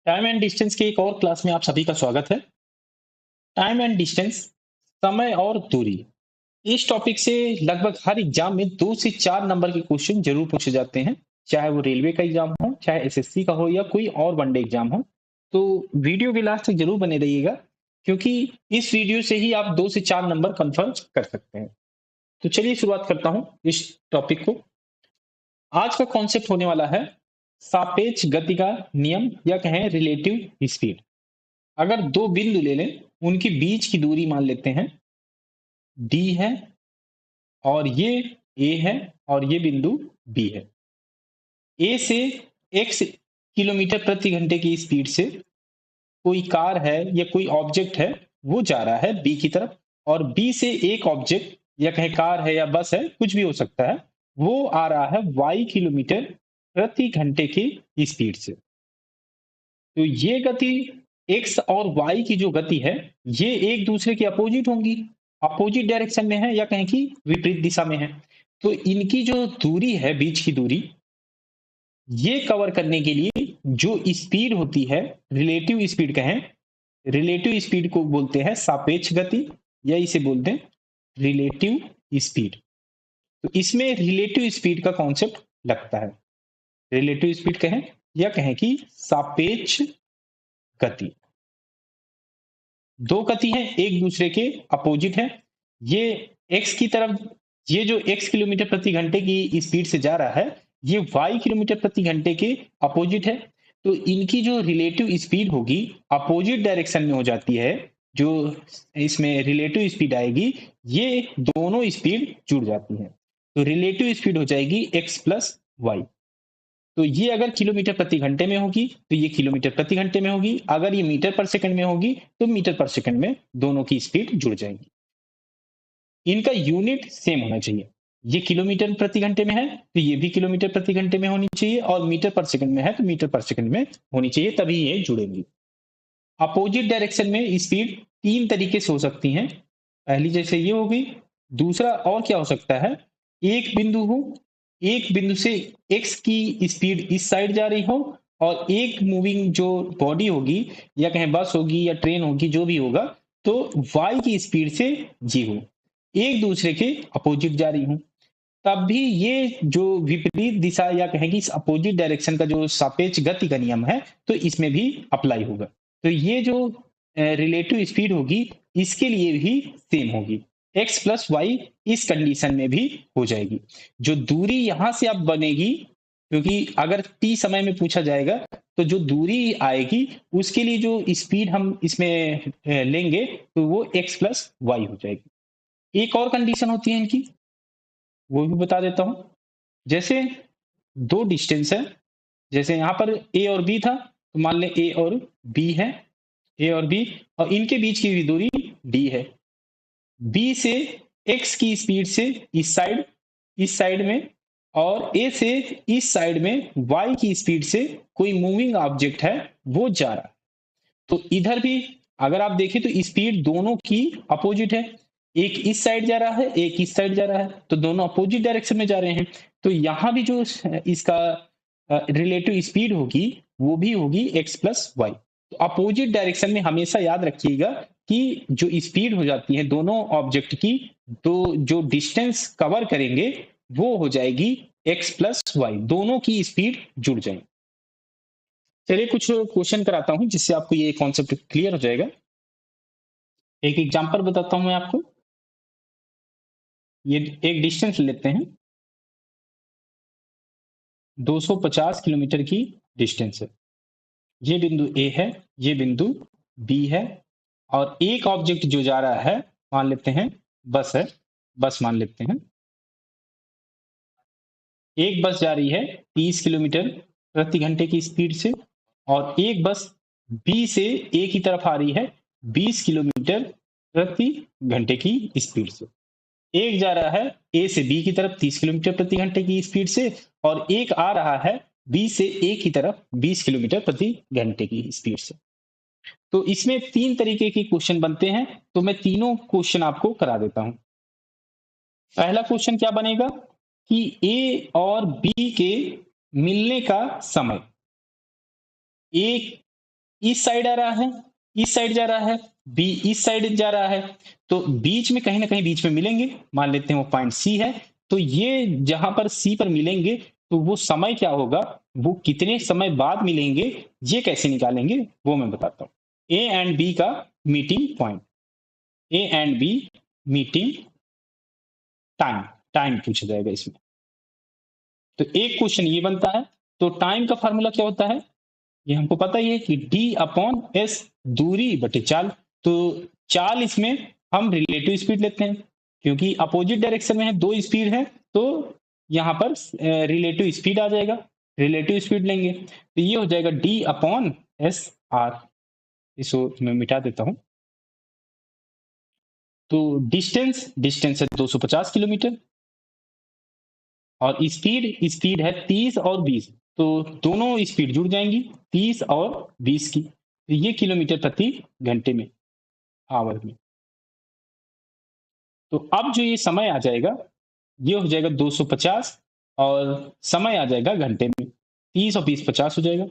Time and distance के एक और क्लास में आप सभी का स्वागत है। टाइम एंड डिस्टेंस, समय और दूरी, इस टॉपिक से लगभग हर एग्जाम में 2 से 4 नंबर के क्वेश्चन जरूर पूछे जाते हैं। चाहे वो रेलवे का एग्जाम हो, चाहे एसएससी का हो, या कोई और वनडे एग्जाम हो। तो वीडियो के लास्ट तक जरूर बने रहिएगा, क्योंकि इस वीडियो से ही आप 2 से 4 नंबर कंफर्म कर सकते हैं। तो चलिए शुरुआत करता हूं इस टॉपिक को। आज का कॉन्सेप्ट होने वाला है सापेक्ष गति का नियम, या कहें रिलेटिव स्पीड। अगर दो बिंदु ले लें, उनके बीच की दूरी मान लेते हैं डी है, और ये ए है, और ये बिंदु बी है। ए से एक्स किलोमीटर प्रति घंटे की स्पीड से कोई कार है या कोई ऑब्जेक्ट है, वो जा रहा है बी की तरफ। और बी से एक ऑब्जेक्ट, या कहें कार है या बस है, कुछ भी हो सकता है, वो आ रहा है वाई किलोमीटर प्रति घंटे की स्पीड से। तो ये गति एक्स और वाई की जो गति है, ये एक दूसरे के अपोजिट होंगी, अपोजिट डायरेक्शन में है, या कहें कि विपरीत दिशा में है। तो इनकी जो दूरी है, बीच की दूरी, ये कवर करने के लिए जो स्पीड होती है, रिलेटिव स्पीड कहें, रिलेटिव स्पीड को बोलते हैं सापेक्ष गति, या इसे बोलते हैं रिलेटिव स्पीड। तो इसमें रिलेटिव स्पीड का कॉन्सेप्ट लगता है। रिलेटिव स्पीड कहें या कहें कि सापेक्ष गति, दो गति है एक दूसरे के अपोजिट है। ये एक्स की तरफ, ये जो एक्स किलोमीटर प्रति घंटे की स्पीड से जा रहा है, ये वाई किलोमीटर प्रति घंटे के अपोजिट है। तो इनकी जो रिलेटिव स्पीड होगी, अपोजिट डायरेक्शन में हो जाती है। जो इसमें रिलेटिव स्पीड आएगी, ये दोनों स्पीड जुड़ जाती है। तो रिलेटिव स्पीड हो जाएगी एक्स प्लस वाई। तो ये अगर किलोमीटर प्रति घंटे में होगी, तो ये किलोमीटर प्रति घंटे में होगी। अगर ये मीटर पर सेकंड में होगी, तो मीटर पर सेकंड में दोनों की स्पीड जुड़ जाएगी। इनका यूनिट सेम होना चाहिए। ये किलोमीटर प्रति घंटे में है, तो ये भी किलोमीटर प्रति घंटे में होनी चाहिए, और मीटर पर सेकंड में है, तो मीटर पर सेकंड में होनी चाहिए, तभी ये जुड़ेंगी। अपोजिट डायरेक्शन में स्पीड 3 तरीके से हो सकती हैं। पहली जैसे ये हो गई। दूसरा और क्या हो सकता है, एक बिंदु हो, एक बिंदु से एक्स की स्पीड इस साइड जा रही हो, और एक मूविंग जो बॉडी होगी, या कहें बस होगी या ट्रेन होगी, जो भी होगा, तो वाई की स्पीड से जी हो, एक दूसरे के अपोजिट जा रही हूं। तब भी ये जो विपरीत दिशा, या कहेंगे इस अपोजिट डायरेक्शन का जो सापेक्ष गति का नियम है, तो इसमें भी अप्लाई होगा। तो ये जो रिलेटिव स्पीड होगी, इसके लिए भी सेम होगी। एक्स प्लस वाई इस कंडीशन में भी हो जाएगी। जो दूरी यहां से अब बनेगी, क्योंकि अगर टी समय में पूछा जाएगा, तो जो दूरी आएगी, उसके लिए जो स्पीड हम इसमें लेंगे, तो वो एक्स प्लस वाई हो जाएगी। एक और कंडीशन होती है इनकी, वो भी बता देता हूं। जैसे दो डिस्टेंस है, जैसे यहां पर ए और बी था, तो मान लें ए और बी है, ए और बी, और इनके बीच की भी दूरी डी है। बी से एक्स की स्पीड से इस साइड में, और ए से इस साइड में वाई की स्पीड से कोई मूविंग ऑब्जेक्ट है, वो जा रहा है। तो इधर भी अगर आप देखें, तो स्पीड दोनों की अपोजिट है। एक इस साइड जा रहा है, एक इस साइड जा रहा है, तो दोनों अपोजिट डायरेक्शन में जा रहे हैं। तो यहां भी जो इसका रिलेटिव स्पीड होगी, वो भी होगी एक्स प्लस वाई। तो अपोजिट डायरेक्शन में हमेशा याद रखिएगा कि जो स्पीड हो जाती है दोनों ऑब्जेक्ट की, तो जो डिस्टेंस कवर करेंगे, वो हो जाएगी एक्स प्लस वाई, दोनों की स्पीड जुड़ जाएगी। चलिए कुछ क्वेश्चन कराता हूं, जिससे आपको ये कॉन्सेप्ट क्लियर हो जाएगा। एक एग्जांपल बताता हूं मैं आपको। ये एक डिस्टेंस लेते हैं, 250 किलोमीटर की डिस्टेंस है। ये बिंदु ए है, ये बिंदु बी है, और एक ऑब्जेक्ट जो जा रहा है, मान लेते हैं बस है, बस मान लेते हैं। एक बस जा रही है 30 किलोमीटर प्रति घंटे की स्पीड से, और एक बस बी से ए की तरफ आ रही है 20 किलोमीटर प्रति घंटे की स्पीड से। एक जा रहा है ए से बी की तरफ 30 किलोमीटर प्रति घंटे की स्पीड से, और एक आ रहा है बी से ए की तरफ 20 किलोमीटर प्रति घंटे की स्पीड से। तो इसमें 3 तरीके के क्वेश्चन बनते हैं, तो मैं तीनों क्वेश्चन आपको करा देता हूं। पहला क्वेश्चन क्या बनेगा कि ए और बी के मिलने का समय। ए इस साइड आ रहा है, इस साइड जा रहा है, बी इस साइड जा रहा है, तो बीच में कहीं ना कहीं बीच में मिलेंगे, मान लेते हैं वो पॉइंट सी है। तो ये जहां पर सी पर मिलेंगे, तो वो समय क्या होगा, वो कितने समय बाद मिलेंगे, ये कैसे निकालेंगे वो मैं बताता हूँ। ए एंड बी का meeting point, A and B meeting time, time पूछा जाएगा इसमें। तो एक क्वेश्चन ये बनता है। तो टाइम का फार्मूला क्या होता है, ये हमको पता ही है कि डी अपॉन एस, दूरी बटे चाल। तो चाल इसमें हम रिलेटिव स्पीड लेते हैं, क्योंकि अपोजिट डायरेक्शन में है, दो स्पीड है, तो यहाँ पर रिलेटिव स्पीड आ जाएगा, रिलेटिव स्पीड लेंगे, तो ये हो जाएगा डी अपॉन एस आर। इसको मैं मिटा देता हूं। तो डिस्टेंस, डिस्टेंस है 250 किलोमीटर, और स्पीड, स्पीड है 30 और 20, तो दोनों स्पीड जुड़ जाएंगी 30 और 20 की, तो ये किलोमीटर प्रति घंटे में, आवर में। तो अब जो ये समय आ जाएगा, ये हो जाएगा 250, और समय आ जाएगा घंटे में, 30 और 20 50 हो जाएगा,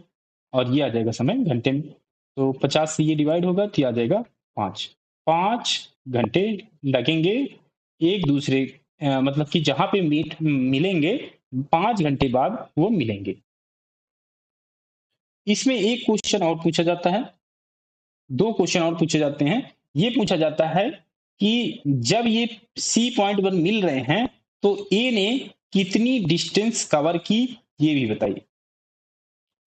और ये आ जाएगा समय घंटे में। तो 50 से ये डिवाइड होगा, तो ये आ जाएगा 5, 5 घंटे लगेंगे एक दूसरे, मतलब कि जहां पे मीट मिलेंगे 5 घंटे बाद वो मिलेंगे। इसमें एक क्वेश्चन और पूछा जाता है, दो क्वेश्चन और पूछे जाते हैं। ये पूछा जाता है कि जब ये सी पॉइंट पर मिल रहे हैं, तो ए ने कितनी डिस्टेंस कवर की, ये भी बताइए।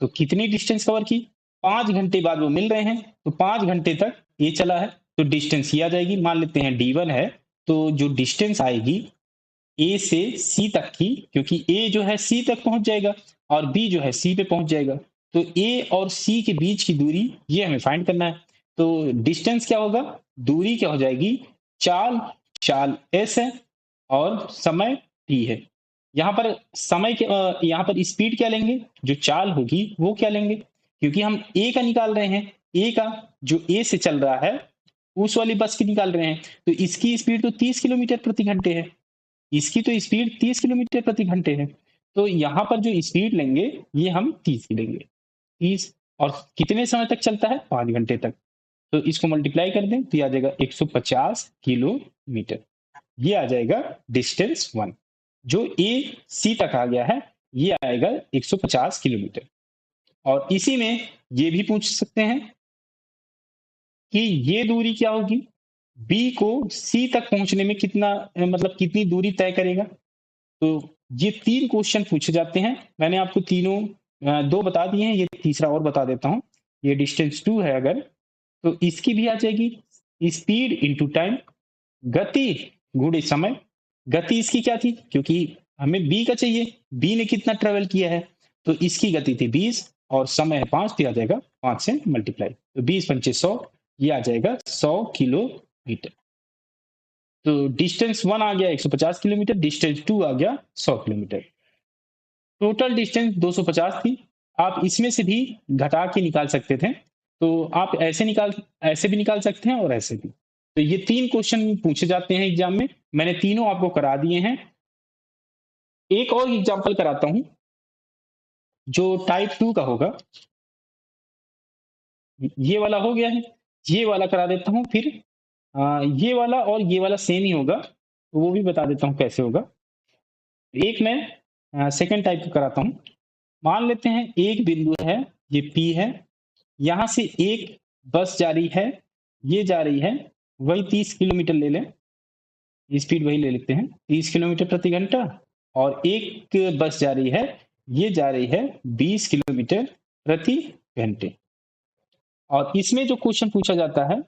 तो कितनी डिस्टेंस कवर की, 5 घंटे बाद वो मिल रहे हैं, तो 5 घंटे तक ये चला है, तो डिस्टेंस ये आ जाएगी, मान लेते हैं D1 है, तो जो डिस्टेंस आएगी ए से सी तक की, क्योंकि ए जो है सी तक पहुंच जाएगा और बी जो है सी पे पहुंच जाएगा, तो ए और सी के बीच की दूरी ये हमें फाइंड करना है। तो डिस्टेंस क्या होगा, दूरी क्या हो जाएगी, चाल, चाल एस है, और समय टी है। यहाँ पर समय के यहाँ पर स्पीड क्या लेंगे, जो चाल होगी वो क्या लेंगे, क्योंकि हम ए का निकाल रहे हैं, ए का जो ए से चल रहा है उस वाली बस की निकाल रहे हैं, तो इसकी स्पीड तो 30 किलोमीटर प्रति घंटे है, इसकी तो स्पीड 30 किलोमीटर प्रति घंटे है। तो यहाँ पर जो स्पीड लेंगे ये हम 30 की लेंगे, 30, और कितने समय तक चलता है, 5 घंटे तक। तो इसको मल्टीप्लाई कर दें, तो आ जाएगा 150 किलोमीटर, ये आ जाएगा डिस्टेंस 1। जो ए सी तक आ गया है, ये आएगा 150 किलोमीटर। और इसी में ये भी पूछ सकते हैं कि ये दूरी क्या होगी, बी को सी तक पहुंचने में कितना, मतलब कितनी दूरी तय करेगा। तो ये 3 क्वेश्चन पूछे जाते हैं, मैंने आपको तीनों 2 बता दिए हैं, ये तीसरा और बता देता हूं। ये डिस्टेंस 2 है अगर, तो इसकी भी आ जाएगी स्पीड इनटू टाइम, गति गुणे समय। गति इसकी क्या थी, क्योंकि हमें बी का चाहिए, बी ने कितना ट्रेवल किया है, तो इसकी गति थी 20 और समय है 5, तो आ जाएगा 5 से मल्टीप्लाई, तो 20 पंचे 100, ये आ जाएगा 100 किलोमीटर। तो डिस्टेंस 1 आ गया 150 किलोमीटर, डिस्टेंस 2 आ गया 100 किलोमीटर। टोटल डिस्टेंस 250 थी। आप इसमें से भी घटा के निकाल सकते थे, तो आप ऐसे भी निकाल सकते हैं और ऐसे भी। तो ये 3 क्वेश्चन पूछे जाते हैं एग्जाम में, मैंने तीनों आपको करा दिए हैं। एक और एग्जाम्पल कराता हूं जो टाइप 2 का होगा, ये वाला हो गया है, ये वाला करा देता हूं फिर। ये वाला और ये वाला सेम ही होगा, तो वो भी बता देता हूं कैसे होगा। एक मैं सेकंड टाइप का कराता हूं। मान लेते हैं एक बिंदु है, ये पी है, यहां से एक बस जा रही है, ये जा रही है, वही 30 किलोमीटर ले लें, स्पीड वही ले लेते हैं 30 किलोमीटर प्रति घंटा, और एक बस जा रही है, ये जा रही है 20 किलोमीटर प्रति घंटे। और इसमें जो क्वेश्चन पूछा जाता है,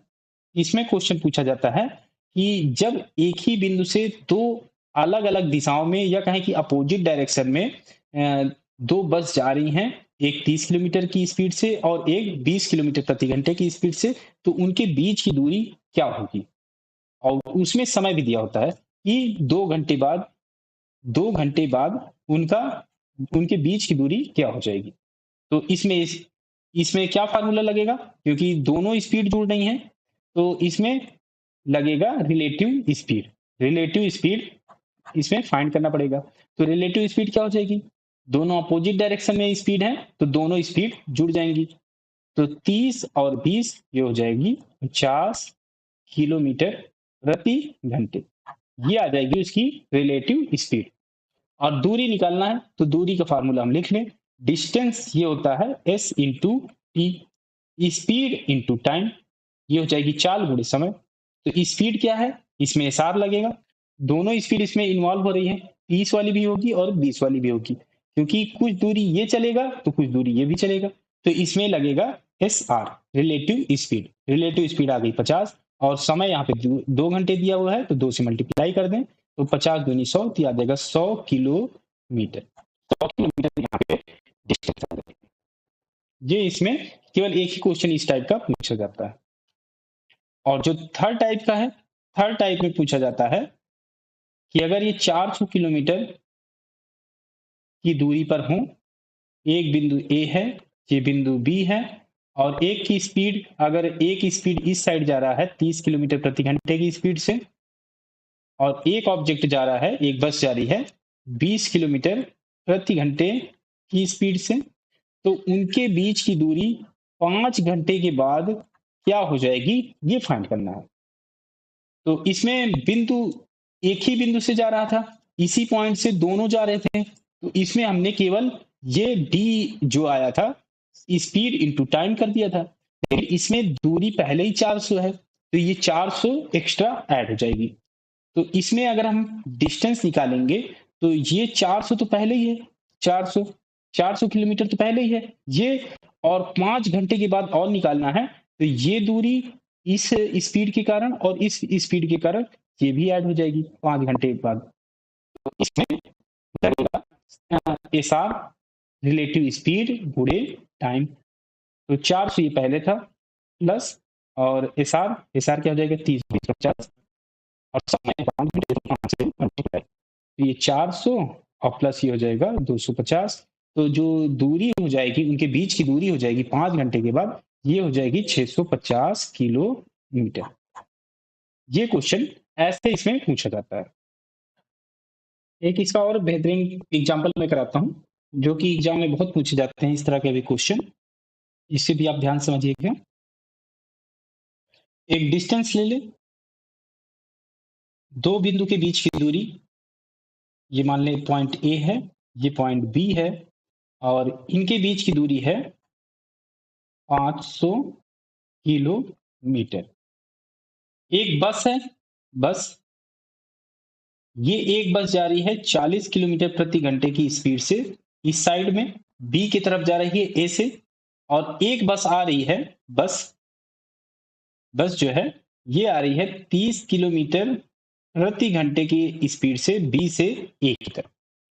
इसमें क्वेश्चन पूछा जाता है कि जब एक ही बिंदु से दो अलग अलग दिशाओं में, या कहें कि अपोजिट डायरेक्शन में दो बस जा रही हैं, एक 30 किलोमीटर की स्पीड से और एक 20 किलोमीटर प्रति घंटे की स्पीड से, तो उनके बीच की दूरी क्या होगी। और उसमें समय भी दिया होता है कि 2 घंटे बाद, 2 घंटे बाद उनका, उनके बीच की दूरी क्या हो जाएगी। तो इसमें क्या फार्मूला लगेगा, क्योंकि दोनों स्पीड जुड़ रही हैं, तो इसमें लगेगा रिलेटिव स्पीड। रिलेटिव स्पीड इसमें फाइंड करना पड़ेगा। तो रिलेटिव स्पीड क्या हो जाएगी, दोनों अपोजिट डायरेक्शन में स्पीड है, तो दोनों स्पीड जुड़ जाएंगी। तो 30 और 20 ये हो जाएगी 50 किलोमीटर प्रति घंटे। ये आ जाएगी उसकी रिलेटिव स्पीड। और दूरी निकालना है तो दूरी का फार्मूला हम लिख लें। डिस्टेंस ये होता है s into T, speed into time, ये हो जाएगी चाल गुणे समय। तो स्पीड क्या है, इसमें एसआर लगेगा। दोनों स्पीड इसमें इन्वॉल्व हो रही है, 30 वाली भी होगी और 20 वाली भी होगी, क्योंकि कुछ दूरी ये चलेगा तो कुछ दूरी ये भी चलेगा। तो इसमें लगेगा S R, relative speed. Relative speed आ गई 50 और समय यहाँ पे 2 घंटे दिया हुआ है तो 2 से मल्टीप्लाई कर दें तो 50 दूनी 100, तो आ जाएगा 100 किलोमीटर। 100 किलोमीटर यहाँ पे डिस्टेंस आ जाएगा। ये इसमें केवल एक ही क्वेश्चन इस टाइप का पूछा जाता है। और जो थर्ड टाइप का है, थर्ड टाइप में पूछा जाता है कि अगर ये 400 किलोमीटर की दूरी पर हूं, एक बिंदु ए है, ये बिंदु बी है, और एक की स्पीड, अगर एक स्पीड इस साइड जा रहा है 30 किलोमीटर प्रति घंटे की स्पीड से, और एक ऑब्जेक्ट जा रहा है, एक बस जा रही है 20 किलोमीटर प्रति घंटे की स्पीड से, तो उनके बीच की दूरी 5 घंटे के बाद क्या हो जाएगी, ये फाइंड करना है। तो इसमें बिंदु एक ही बिंदु से जा रहा था, इसी पॉइंट से दोनों जा रहे थे, तो इसमें हमने केवल ये डी जो आया था स्पीड इंटू टाइम कर दिया था। लेकिन इसमें दूरी पहले ही 400 है तो ये 400 एक्स्ट्रा ऐड हो जाएगी। तो इसमें अगर हम डिस्टेंस निकालेंगे तो ये 400 तो पहले ही है, 400 किलोमीटर तो पहले ही है ये, और 5 घंटे के बाद और निकालना है तो ये दूरी इस स्पीड के कारण और इस स्पीड के कारण ये भी ऐड हो जाएगी 5 घंटे के बाद। तो इसमें लगेगा एस आर रिलेटिव स्पीड गुणे टाइम। तो 400 ये पहले था प्लस, और एस आर क्या हो जाएगा 30 50, और समय 5 घंटे तो 5 से मल्टीप्लाई, तो ये 400 और प्लस ये हो जाएगा 250। तो जो दूरी हो जाएगी, उनके बीच की दूरी हो जाएगी 5 घंटे के बाद, ये हो जाएगी 650 किलोमीटर। ये क्वेश्चन ऐसे इसमें पूछा जाता है। एक इसका और बेहतरीन एग्जाम्पल मैं कराता हूं, जो कि एग्जाम में बहुत पूछे जाते हैं इस तरह के भी क्वेश्चन, इससे भी आप ध्यान समझिएगा। एक डिस्टेंस ले ले, दो बिंदु के बीच की दूरी, ये मान लें पॉइंट ए है, ये पॉइंट बी है, और इनके बीच की दूरी है 500 किलोमीटर। एक बस है, बस, ये एक बस जा रही है 40 किलोमीटर प्रति घंटे की स्पीड से इस साइड में, बी की तरफ जा रही है ए से, और एक बस आ रही है, बस जो है ये आ रही है 30 किलोमीटर प्रति घंटे की स्पीड से बी से ए की तरफ।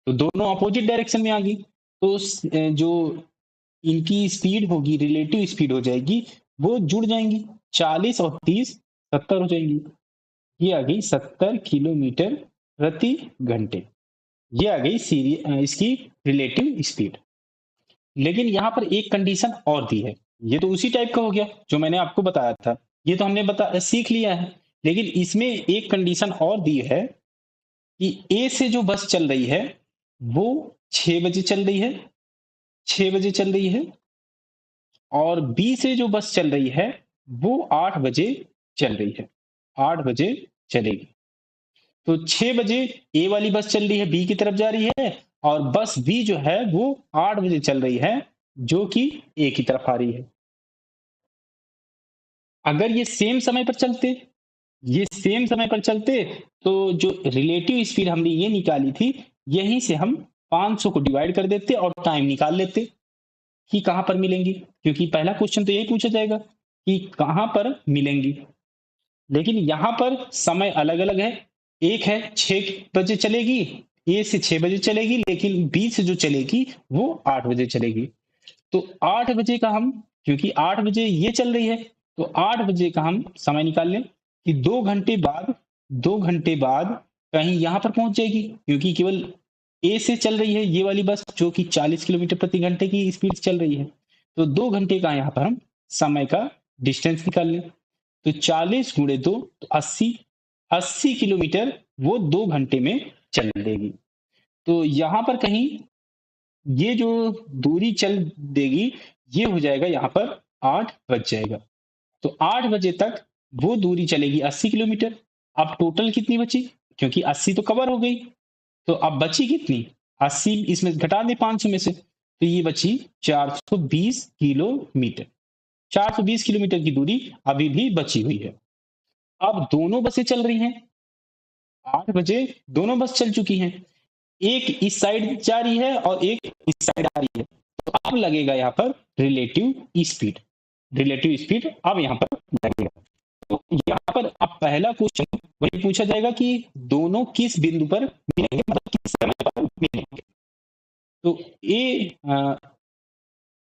तो दोनों अपोजिट डायरेक्शन में आ गई, तो जो इनकी स्पीड होगी, रिलेटिव स्पीड हो जाएगी, वो जुड़ जाएंगी, 40 और 30 70 हो जाएंगी। ये आ गई 70 किलोमीटर प्रति घंटे। ये आ गई इसकी रिलेटिव स्पीड। लेकिन यहाँ पर एक कंडीशन और दी है, ये तो उसी टाइप का हो गया जो मैंने आपको बताया था, ये तो हमने सीख लिया है। लेकिन इसमें एक कंडीशन और दी है कि ए से जो बस चल रही है वो 6 बजे चल रही है, 6 बजे चल रही है, और बी से जो बस चल रही है वो 8 बजे चल रही है, 8 बजे चलेगी। तो 6 बजे ए वाली बस चल रही है, बी की तरफ जा रही है, और बस बी जो है वो 8 बजे चल रही है जो कि ए की तरफ आ रही है। अगर ये सेम समय पर चलते, ये सेम समय पर चलते, तो जो रिलेटिव स्पीड हमने ये निकाली थी, यहीं से हम 500 को डिवाइड कर देते और टाइम निकाल लेते कि कहां पर मिलेंगी, क्योंकि पहला क्वेश्चन तो यही पूछा जाएगा कि कहां पर मिलेंगी। लेकिन यहां पर समय अलग अलग है, एक है 6 बजे चलेगी, ए से 6 बजे चलेगी, लेकिन बी से जो चलेगी वो 8 बजे चलेगी। तो 8 बजे का हम, क्योंकि 8 बजे ये चल रही है, तो 8 बजे का हम समय निकाल लें कि 2 घंटे बाद, 2 घंटे बाद कहीं यहां पर पहुंच जाएगी, क्योंकि केवल ए से चल रही है ये वाली बस जो कि 40 किलोमीटर प्रति घंटे की स्पीड से चल रही है। तो 2 घंटे का यहाँ पर हम समय का डिस्टेंस निकाल लें, तो 40 गुणे 2 तो 80 किलोमीटर वो 2 घंटे में चल देगी। तो यहां पर कहीं ये जो दूरी चल देगी ये हो जाएगा यहाँ पर 8 बज जाएगा। तो 8 बजे तक वो दूरी चलेगी 80 किलोमीटर। अब टोटल कितनी बची? क्योंकि 80 तो कवर हो गई, तो अब बची कितनी? 80 इसमें घटा दें 500 में से, तो ये बची 420 किलोमीटर। 420 किलोमीटर की दूरी अभी भी बची हुई है। अब दोनों बसें चल रही हैं, 8 बजे दोनों बस चल चुकी हैं। एक इस साइड जा रही है और एक इस साइड आ रही है। तो अब लगेगा यहाँ पर रिलेटिव स्पीड। रिलेटिव स्पीड अब यहाँ पर लगेगा। तो यहाँ पर अब पहला क्वेश्चन वही पूछा जाएगा कि दोनों किस बिंदु पर मिलेंगे, मतलब किस समय पर मिलेंगे। तो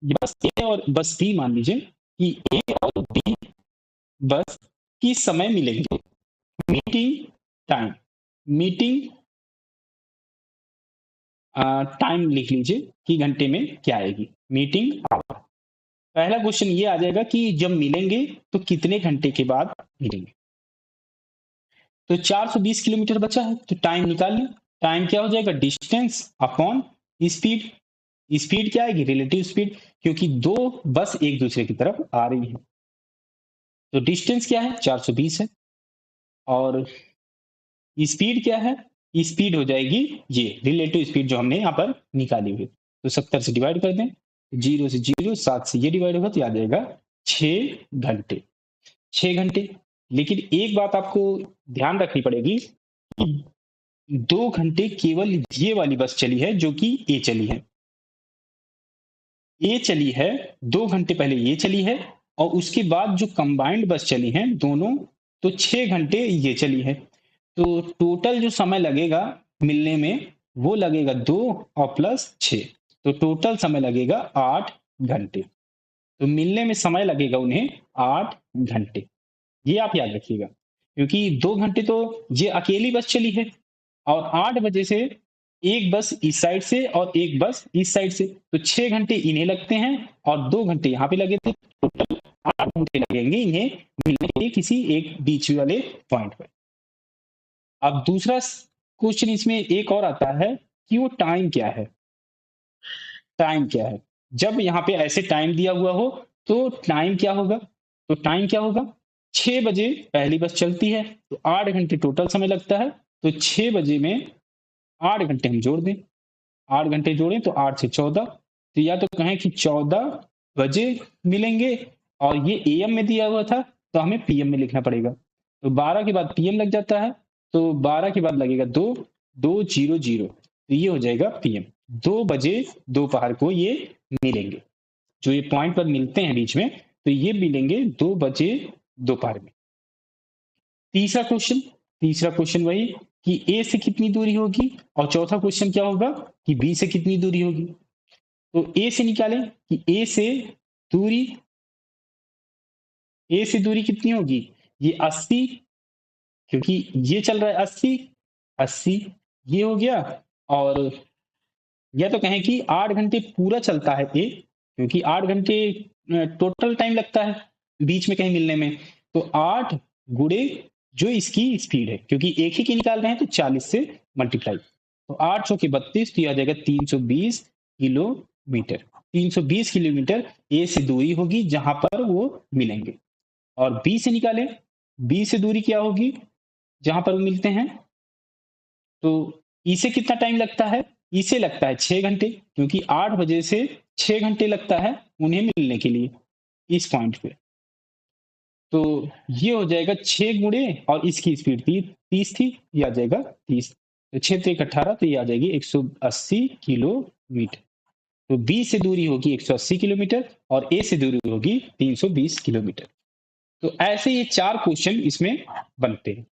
बस ए और बस बी मान लीजिए कि ए और बी बस किस समय मिलेंगे। मीटिंग टाइम, मीटिंग टाइम लिख लीजिए कि घंटे में क्या आएगी, मीटिंग आवर। पहला क्वेश्चन ये आ जाएगा कि जब मिलेंगे तो कितने घंटे के बाद मिलेंगे। तो 420 किलोमीटर बचा है, तो टाइम निकाल लें। टाइम क्या हो जाएगा? Distance upon speed. स्पीड क्या आएगी? रिलेटिव स्पीड, क्योंकि दो बस एक दूसरे की तरफ आ रही है। तो डिस्टेंस क्या है? 420 है। और स्पीड क्या है? स्पीड हो जाएगी ये रिलेटिव स्पीड जो हमने यहाँ पर निकाली हुई। तो 70 से डिवाइड कर दें, 0 से 0, 7 से ये डिवाइड होगा तो आ जाएगा 6 घंटे। 6 घंटे। लेकिन एक बात आपको ध्यान रखनी पड़ेगी कि 2 घंटे केवल ये वाली बस चली है जो कि ए चली है। ए चली है 2 घंटे पहले, ये चली है, और उसके बाद जो कंबाइंड बस चली हैं दोनों, तो 6 घंटे ये चली है। तो टोटल जो समय लगेगा मिलने में वो लगेगा 2 और प्लस 6, तो टोटल समय लगेगा 8 घंटे। तो मिलने में समय लगेगा उन्हें 8 घंटे। ये आप याद रखिएगा, क्योंकि 2 घंटे तो ये अकेली बस चली है, और 8 बजे से एक बस इस साइड से और एक बस इस साइड से, तो 6 घंटे इन्हें लगते हैं और 2 घंटे यहाँ पे लगे थे। टोटल 8 घंटे लगेंगे इन्हें मिलने के लिए किसी एक बीच वाले पॉइंट पर। अब दूसरा क्वेश्चन इसमें एक और आता है कि वो टाइम क्या है। टाइम क्या है? जब यहाँ पे ऐसे टाइम दिया हुआ हो तो टाइम क्या होगा? तो टाइम क्या होगा? 6 बजे पहली बस चलती है, तो 8 घंटे टोटल समय लगता है। तो 6 बजे में 8 घंटे हम जोड़ दें, 8 घंटे जोड़ें तो 8 से 14, तो या तो कहें कि 14 बजे मिलेंगे, और ये एएम में दिया हुआ था तो हमें पीएम में लिखना पड़ेगा। तो 12 के बाद पीएम लग जाता है, तो 12 के बाद लगेगा 2, 2, 0, 0, तो ये हो जाएगा पीएम। 2 बजे दोपहर को ये मिलेंगे, जो ये पॉइंट पर मिलते हैं बीच में, तो ये मिलेंगे 2 बजे दोपहर में। तीसरा क्वेश्चन वही कि ए से कितनी दूरी होगी, और चौथा क्वेश्चन क्या होगा कि बी से कितनी दूरी होगी। तो ए से निकालें कि ए से दूरी कितनी होगी? ये 80, क्योंकि ये चल रहा है 80, 80 ये हो गया। और या तो कहें कि 8 घंटे पूरा चलता है ए, क्योंकि 8 घंटे टोटल टाइम लगता है बीच में कहीं मिलने में। तो 8 गुड़े जो इसकी स्पीड है, क्योंकि एक ही की निकाल रहे हैं तो 40 से मल्टीप्लाई, तो 8 चौके 32, तो यह आ जाएगा 320 किलोमीटर। 320 किलोमीटर ए से दूरी होगी जहां पर वो मिलेंगे। और बी से निकालें, बी से दूरी क्या होगी जहां पर वो मिलते हैं। तो इसे कितना टाइम लगता है? इसे लगता है 6 घंटे, क्योंकि 8 बजे से 6 घंटे लगता है उन्हें मिलने के लिए इस पॉइंट पे। तो ये हो जाएगा 6 गुणे, और इसकी स्पीड थी 30 थी, ये आ जाएगा 30, तो 6 × 18, तो ये आ जाएगी 180 किलोमीटर। तो बी से दूरी होगी 180 किलोमीटर और ए से दूरी होगी 320 किलोमीटर। तो ऐसे ये 4 क्वेश्चन इसमें बनते हैं।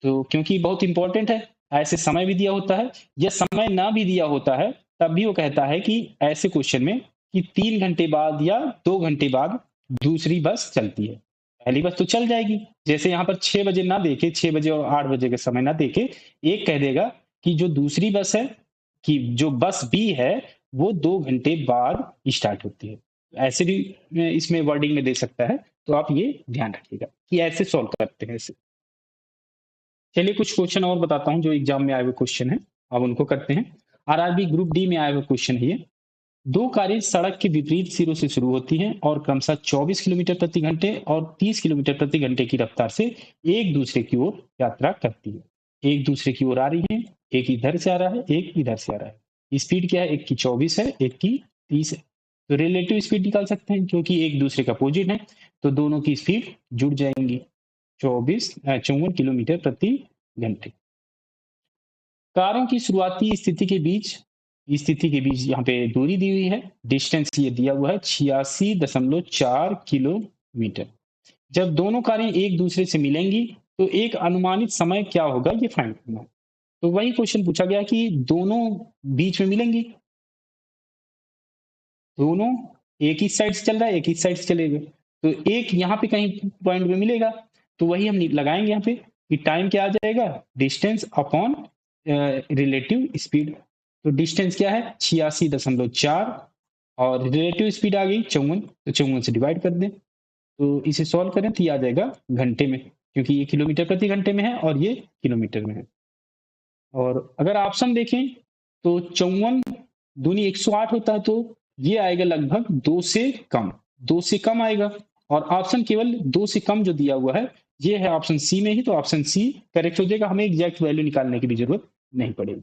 तो क्योंकि बहुत इंपॉर्टेंट है, ऐसे समय भी दिया होता है, या समय ना भी दिया होता है तब भी वो कहता है कि ऐसे क्वेश्चन में कि 3 घंटे बाद या 2 घंटे बाद दूसरी बस चलती है। पहली बस तो चल जाएगी, जैसे यहाँ पर 6 बजे ना देखे, 6 बजे और 8 बजे का समय ना देखे, एक कह देगा कि जो दूसरी बस है, कि जो बस बी है वो 2 घंटे बाद स्टार्ट होती है। ऐसे भी इसमें वर्डिंग में दे सकता है, तो आप ये ध्यान रखिएगा कि ऐसे सॉल्व करते हैं ऐसे। चलिए कुछ क्वेश्चन और बताता हूँ जो एग्जाम में आए हुए क्वेश्चन है, अब उनको करते हैं। आरआरबी ग्रुप डी में आए हुए क्वेश्चन है ये। दो कारें सड़क के विपरीत सिरों से शुरू होती हैं और क्रमशः 24 किलोमीटर प्रति घंटे और 30 किलोमीटर प्रति घंटे की रफ्तार से एक दूसरे की ओर यात्रा करती है। एक दूसरे की ओर आ रही है, एक इधर से आ रहा है, एक इधर से आ रहा है। स्पीड क्या है? एक की 24 है, एक की 30 है। तो रिलेटिव स्पीड निकाल सकते हैं क्योंकि एक दूसरे का अपोजिट है, तो दोनों की स्पीड जुड़ जाएंगी। 54 किलोमीटर प्रति घंटे। कारों की शुरुआती स्थिति के बीच यहाँ पे दूरी दी हुई है। डिस्टेंस ये दिया हुआ है 86.4 किलोमीटर। जब दोनों कारें एक दूसरे से मिलेंगी तो एक अनुमानित समय क्या होगा, ये फाइंड करना है। तो वही क्वेश्चन पूछा गया कि दोनों बीच में मिलेंगी, दोनों एक ही साइड से चल रहा है, एक ही साइड से चलेगा, तो एक यहाँ पे कहीं पॉइंट में मिलेगा। तो वही हम लगाएंगे यहाँ पे कि टाइम क्या आ जाएगा, डिस्टेंस अपॉन रिलेटिव स्पीड। तो डिस्टेंस क्या है 86.4 और रिलेटिव स्पीड आ गई 54, तो 54 से डिवाइड कर दें। तो इसे सॉल्व करें तो ये आ जाएगा घंटे में, क्योंकि ये किलोमीटर प्रति घंटे में है और ये किलोमीटर में है। और अगर ऑप्शन देखें तो 54 दूनी 108 होता है, तो ये आएगा लगभग 2 से कम, 2 से कम आएगा। और ऑप्शन केवल 2 से कम जो दिया हुआ है ये है ऑप्शन सी में ही, तो ऑप्शन सी करेक्ट हो जाएगा। हमें एग्जैक्ट वैल्यू निकालने की भी जरूरत नहीं पड़ेगी।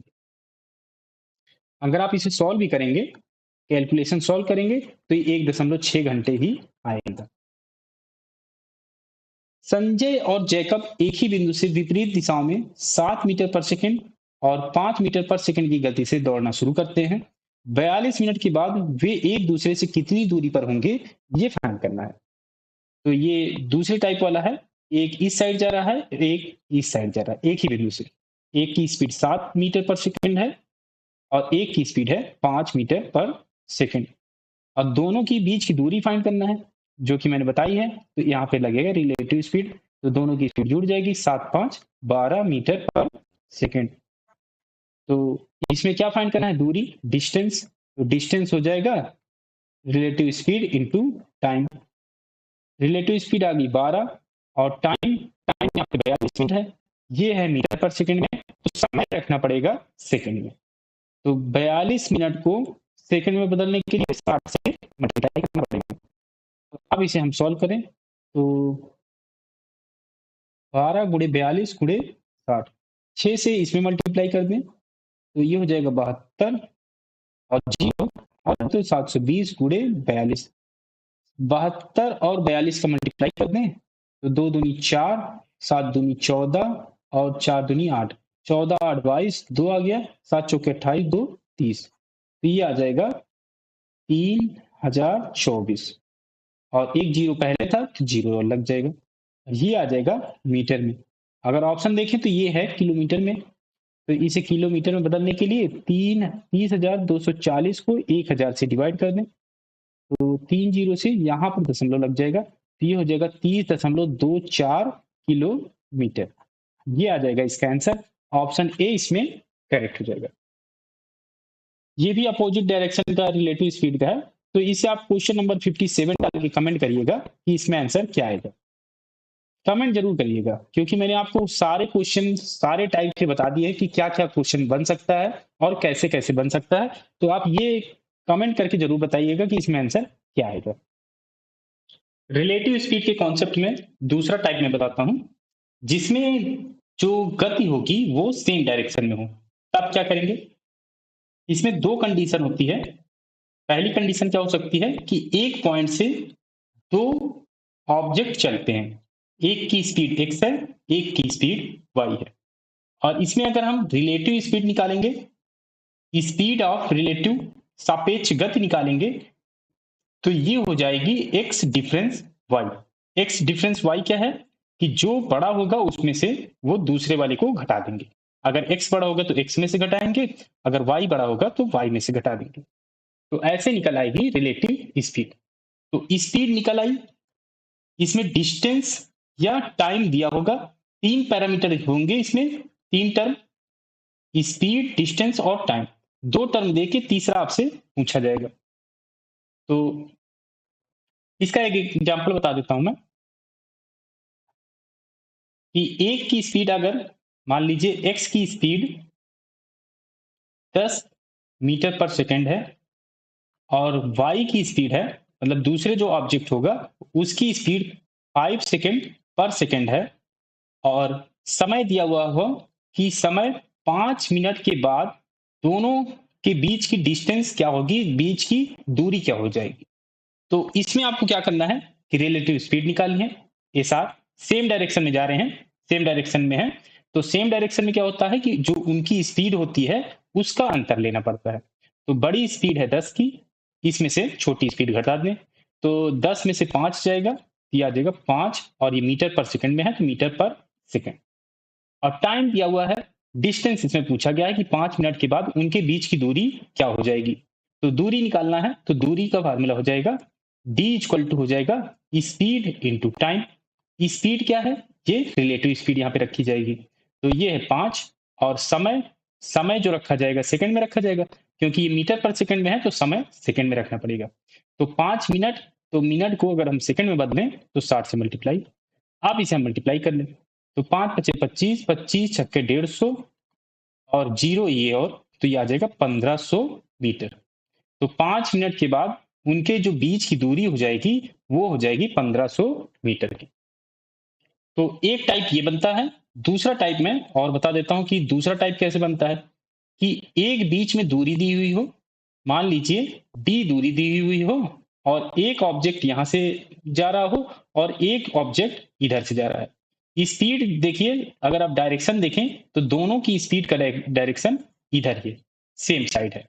अगर आप इसे सॉल्व भी करेंगे, कैलकुलेशन सॉल्व करेंगे, तो ये 1.6 घंटे ही आएगा। संजय और जैकब एक ही बिंदु से विपरीत दिशाओं में 7 मीटर पर सेकंड और 5 मीटर पर सेकंड की गति से दौड़ना शुरू करते हैं। 42 मिनट के बाद वे एक दूसरे से कितनी दूरी पर होंगे, ये फाइंड करना है। तो ये दूसरे टाइप वाला है, एक इस साइड जा रहा है, एक इस साइड जा रहा है, एक ही बिंदु से। एक की स्पीड 7 मीटर पर सेकंड है और एक की स्पीड है 5 मीटर पर सेकंड। अब दोनों की बीच की दूरी फाइंड करना है, जो कि मैंने बताई है। तो यहाँ पे लगेगा रिलेटिव स्पीड, तो दोनों की स्पीड जुड़ जाएगी, 7 5 12 मीटर पर सेकंड। तो इसमें क्या फाइंड करना है, दूरी, डिस्टेंस। तो डिस्टेंस हो जाएगा relative speed into time. Relative speed आ गई 12 और टाइम, टाइम यहाँ पे 42 मिनट है, ये है मीटर पर सेकंड में, तो समय रखना पड़ेगा सेकंड में। तो 42 मिनट को सेकंड में बदलने के लिए 60 से मल्टीप्लाई करना पड़ेगा। तो अब इसे हम सॉल्व करें तो 12 गुणे 42 गुणे 60, 6 से इसमें मल्टीप्लाई कर दें तो ये हो जाएगा 72 और 0 और तो 720 गुणे 42। 72 और 42 का मल्टीप्लाई कर दें तो 2 दूनी 4, 7 दूनी 14 और 4 दूनी 8, 14 8 22, 2 आ गया, 7 चौके 28, 2 30। तो ये आ जाएगा 3024 और एक जीरो पहले था तो जीरो और लग जाएगा, ये आ जाएगा मीटर में। अगर ऑप्शन देखें तो ये है किलोमीटर में, तो इसे किलोमीटर में बदलने के लिए 30,240 को 1000 से डिवाइड कर दें, तो 3 जीरो से यहाँ पर दशमलव लग जाएगा, तो ये हो जाएगा 30.24 किलोमीटर। ये आ जाएगा इसका आंसर, ऑप्शन ए इसमें करेक्ट हो जाएगा। ये भी अपोजिट डायरेक्शन का रिलेटिव स्पीड का है। तो इसे आप क्वेश्चन नंबर 57 डाल के कमेंट करिएगा कि इसमें आंसर क्या आएगा। कमेंट जरूर करिएगा, क्योंकि मैंने आपको सारे क्वेश्चन सारे टाइप के बता दिए कि क्या क्या क्वेश्चन बन सकता है और कैसे कैसे बन सकता है। तो आप ये कमेंट करके जरूर बताइएगा कि इसमें आंसर क्या आएगा। रिलेटिव स्पीड के कॉन्सेप्ट में दूसरा टाइप में बताता हूं, जिसमें जो गति होगी वो सेम डायरेक्शन में हो। तब क्या करेंगे, इसमें दो कंडीशन होती है। पहली कंडीशन क्या हो सकती है कि एक पॉइंट से दो ऑब्जेक्ट चलते हैं, एक की स्पीड x है, एक की स्पीड y है, और इसमें अगर हम रिलेटिव स्पीड निकालेंगे, स्पीड ऑफ रिलेटिव सापेक्ष गति निकालेंगे, तो ये हो जाएगी x difference y। x difference y क्या है कि जो बड़ा होगा उसमें से वो दूसरे वाले को घटा देंगे। अगर x बड़ा होगा तो x में से घटाएंगे, अगर y बड़ा होगा तो y में से घटा देंगे। तो ऐसे निकल आएगी रिलेटिव स्पीड। तो स्पीड निकल आई, इसमें डिस्टेंस या टाइम दिया होगा, तीन पैरामीटर होंगे इसमें, तीन टर्म, स्पीड, डिस्टेंस और टाइम, दो टर्म देके तीसरा आपसे पूछा जाएगा। तो इसका एक एग्जांपल बता देता हूं मैं कि एक की स्पीड अगर मान लीजिए एक्स की स्पीड 10 मीटर पर सेकंड है और y की स्पीड है, मतलब दूसरे जो ऑब्जेक्ट होगा उसकी स्पीड 5 सेकेंड पर सेकेंड है, और समय दिया हुआ हो कि समय 5 मिनट के बाद दोनों के बीच की डिस्टेंस क्या होगी, बीच की दूरी क्या हो जाएगी। तो इसमें आपको क्या करना है कि रिलेटिव स्पीड निकालनी है। ये साथ सेम डायरेक्शन में जा रहे हैं, सेम डायरेक्शन में है, तो सेम डायरेक्शन में क्या होता है कि जो उनकी स्पीड होती है उसका अंतर लेना पड़ता है। तो बड़ी स्पीड है 10 की, इसमें से छोटी स्पीड घटा दें, तो 10 में से 5 जाएगा, ये आ जाएगा 5, और ये मीटर पर सेकंड में है तो मीटर पर सेकंड। और टाइम दिया हुआ है, डिस्टेंस इसमें पूछा गया है कि 5 मिनट के बाद उनके बीच की दूरी क्या हो जाएगी। तो दूरी निकालना है, तो दूरी का फार्मूला हो जाएगा d इक्वल टू हो जाएगा स्पीड इंटू टाइम। स्पीड क्या है, ये रिलेटिव स्पीड यहाँ पे रखी जाएगी, तो ये है 5, और समय, समय जो रखा जाएगा सेकंड में रखा जाएगा, क्योंकि ये मीटर पर सेकंड में है तो समय सेकंड में रखना पड़ेगा। तो 5 मिनट, तो मिनट को अगर हम सेकंड में बदलें तो 60 से मल्टीप्लाई, आप इसे हम मल्टीप्लाई कर लें, तो 5 पचे 25, 25 छक्के 150, और जीरो ये, और तो ये आ जाएगा 1500 मीटर। तो 5 मिनट के बाद उनके जो बीच की दूरी हो जाएगी वो हो जाएगी 1500 मीटर की। तो एक टाइप ये बनता है। दूसरा टाइप में और बता देता हूं कि दूसरा टाइप कैसे बनता है, कि एक बीच में दूरी दी हुई हो, मान लीजिए डी दूरी दी हुई हो, और एक ऑब्जेक्ट यहां से जा रहा हो और एक ऑब्जेक्ट इधर से जा रहा है। स्पीड देखिए, अगर आप डायरेक्शन देखें तो दोनों की स्पीड का डायरेक्शन इधर ही सेम साइड है।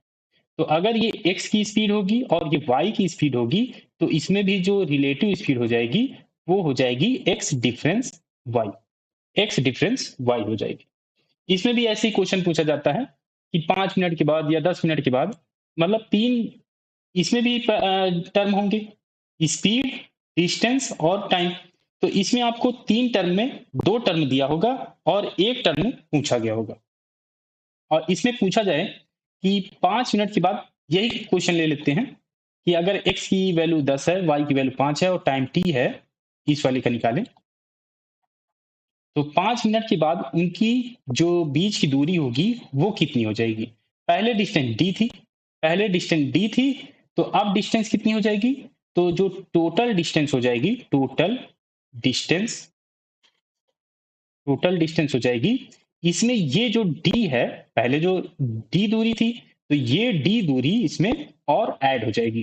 तो अगर ये x की स्पीड होगी और ये y की स्पीड होगी, तो इसमें भी जो रिलेटिव स्पीड हो जाएगी वो हो जाएगी x difference y, x difference y हो जाएगी। इसमें भी ऐसे ही क्वेश्चन पूछा जाता है कि 5 मिनट के बाद या 10 मिनट के बाद, मतलब तीन इसमें भी टर्म होंगे, स्पीड, डिस्टेंस और टाइम। तो इसमें आपको तीन टर्म में दो टर्म दिया होगा और एक टर्म पूछा गया होगा। और इसमें पूछा जाए कि 5 मिनट के बाद, यही क्वेश्चन ले लेते हैं कि अगर x की वैल्यू 10 है, y की वैल्यू 5 है और टाइम t है, इस वाले का निकालें, तो 5 मिनट के बाद उनकी जो बीच की दूरी होगी वो कितनी हो जाएगी। पहले डिस्टेंस d थी, पहले डिस्टेंस d थी, तो अब डिस्टेंस कितनी हो जाएगी, तो जो टोटल डिस्टेंस हो जाएगी, डिस्टेंस टोटल डिस्टेंस हो जाएगी, इसमें ये जो d है, पहले जो d दूरी थी, तो ये d दूरी इसमें और ऐड हो जाएगी।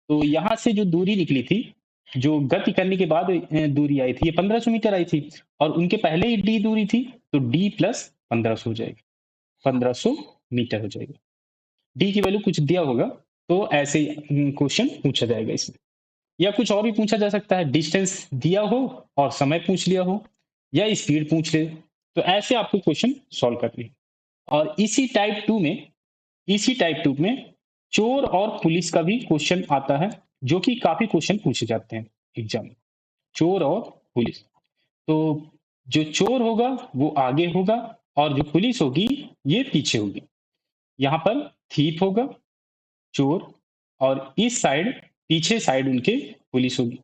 तो यहां से जो दूरी निकली थी, जो गति करने के बाद दूरी आई थी, ये 1500 मीटर आई थी, और उनके पहले ही d दूरी थी, तो d प्लस 1500 हो जाएगी, 1500 मीटर हो जाएगी। d की वैल्यू कुछ दिया होगा, तो ऐसे क्वेश्चन पूछा जाएगा इसमें। या कुछ और भी पूछा जा सकता है, डिस्टेंस दिया हो और समय पूछ लिया हो, या स्पीड पूछ ले, तो ऐसे आपको क्वेश्चन सॉल्व करने हैं। और इसी टाइप 2 में चोर और पुलिस का भी क्वेश्चन आता है, जो कि काफी क्वेश्चन पूछे जाते हैं एग्जाम में। चोर और पुलिस, तो जो चोर होगा वो आगे होगा और जो पुलिस होगी ये पीछे होगी। यहाँ पर थीप होगा, चोर, और इस साइड, पीछे साइड उनके पुलिस होगी।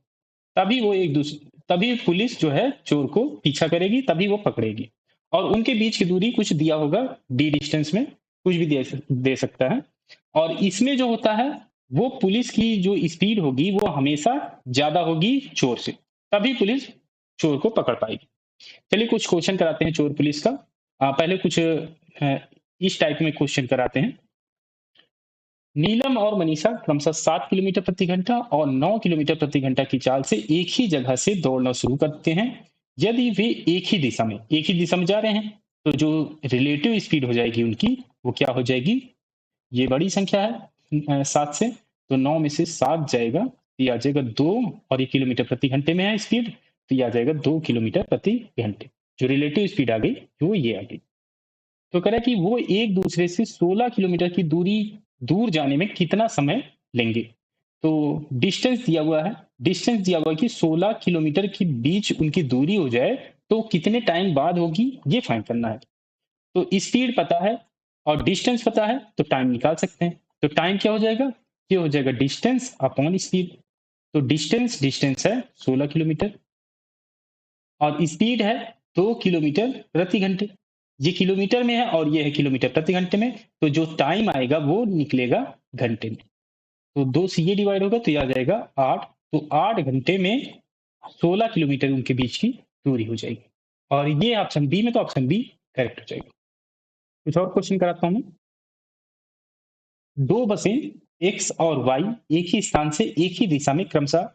तभी वो एक दूसरे, तभी पुलिस जो है चोर को पीछा करेगी, तभी वो पकड़ेगी। और उनके बीच की दूरी कुछ दिया होगा, डी डिस्टेंस में कुछ भी दे सकता है। और इसमें जो होता है, वो पुलिस की जो स्पीड होगी वो हमेशा ज्यादा होगी चोर से, तभी पुलिस चोर को पकड़ पाएगी। चलिए कुछ क्वेश्चन कराते हैं चोर पुलिस का। पहले कुछ इस टाइप में क्वेश्चन कराते हैं। नीलम और मनीषा क्रमशः 7 किलोमीटर प्रति घंटा और 9 किलोमीटर प्रति घंटा की चाल से एक ही जगह से दौड़ना शुरू करते हैं। यदि वे एक ही दिशा में जा रहे हैं, तो जो रिलेटिव स्पीड हो जाएगी उनकी, वो क्या हो जाएगी, ये बड़ी संख्या है 7 से, तो 9 में से 7 जाएगा, ये आ जाएगा 2, और ये किलोमीटर प्रति घंटे में है स्पीड, तो ये आ जाएगा 2 किलोमीटर प्रति घंटे। जो रिलेटिव स्पीड आ गई वो ये आ गई। तो कह रहा है कि वो एक दूसरे से 16 किलोमीटर की दूरी दूर जाने में कितना समय लेंगे। तो डिस्टेंस दिया हुआ है कि 16 किलोमीटर के बीच उनकी दूरी हो जाए तो कितने टाइम बाद होगी, ये फाइंड करना है। तो स्पीड पता है और डिस्टेंस पता है, तो टाइम निकाल सकते हैं। तो टाइम क्या हो जाएगा, ये हो जाएगा डिस्टेंस अपॉन स्पीड। तो डिस्टेंस है 16 किलोमीटर, और स्पीड है 2 किलोमीटर प्रति घंटे। ये किलोमीटर में है और ये है किलोमीटर प्रति घंटे में, तो जो टाइम आएगा वो निकलेगा घंटे में। तो 2 से ये डिवाइड होगा तो ये आ जाएगा 8। तो 8 घंटे में 16 किलोमीटर उनके बीच की दूरी हो जाएगी। और ये ऑप्शन बी में, तो ऑप्शन बी करेक्ट हो जाएगा। कुछ और क्वेश्चन कराता हूँ मैं। दो बसें एक्स और वाई एक ही स्थान से एक ही दिशा में क्रमशः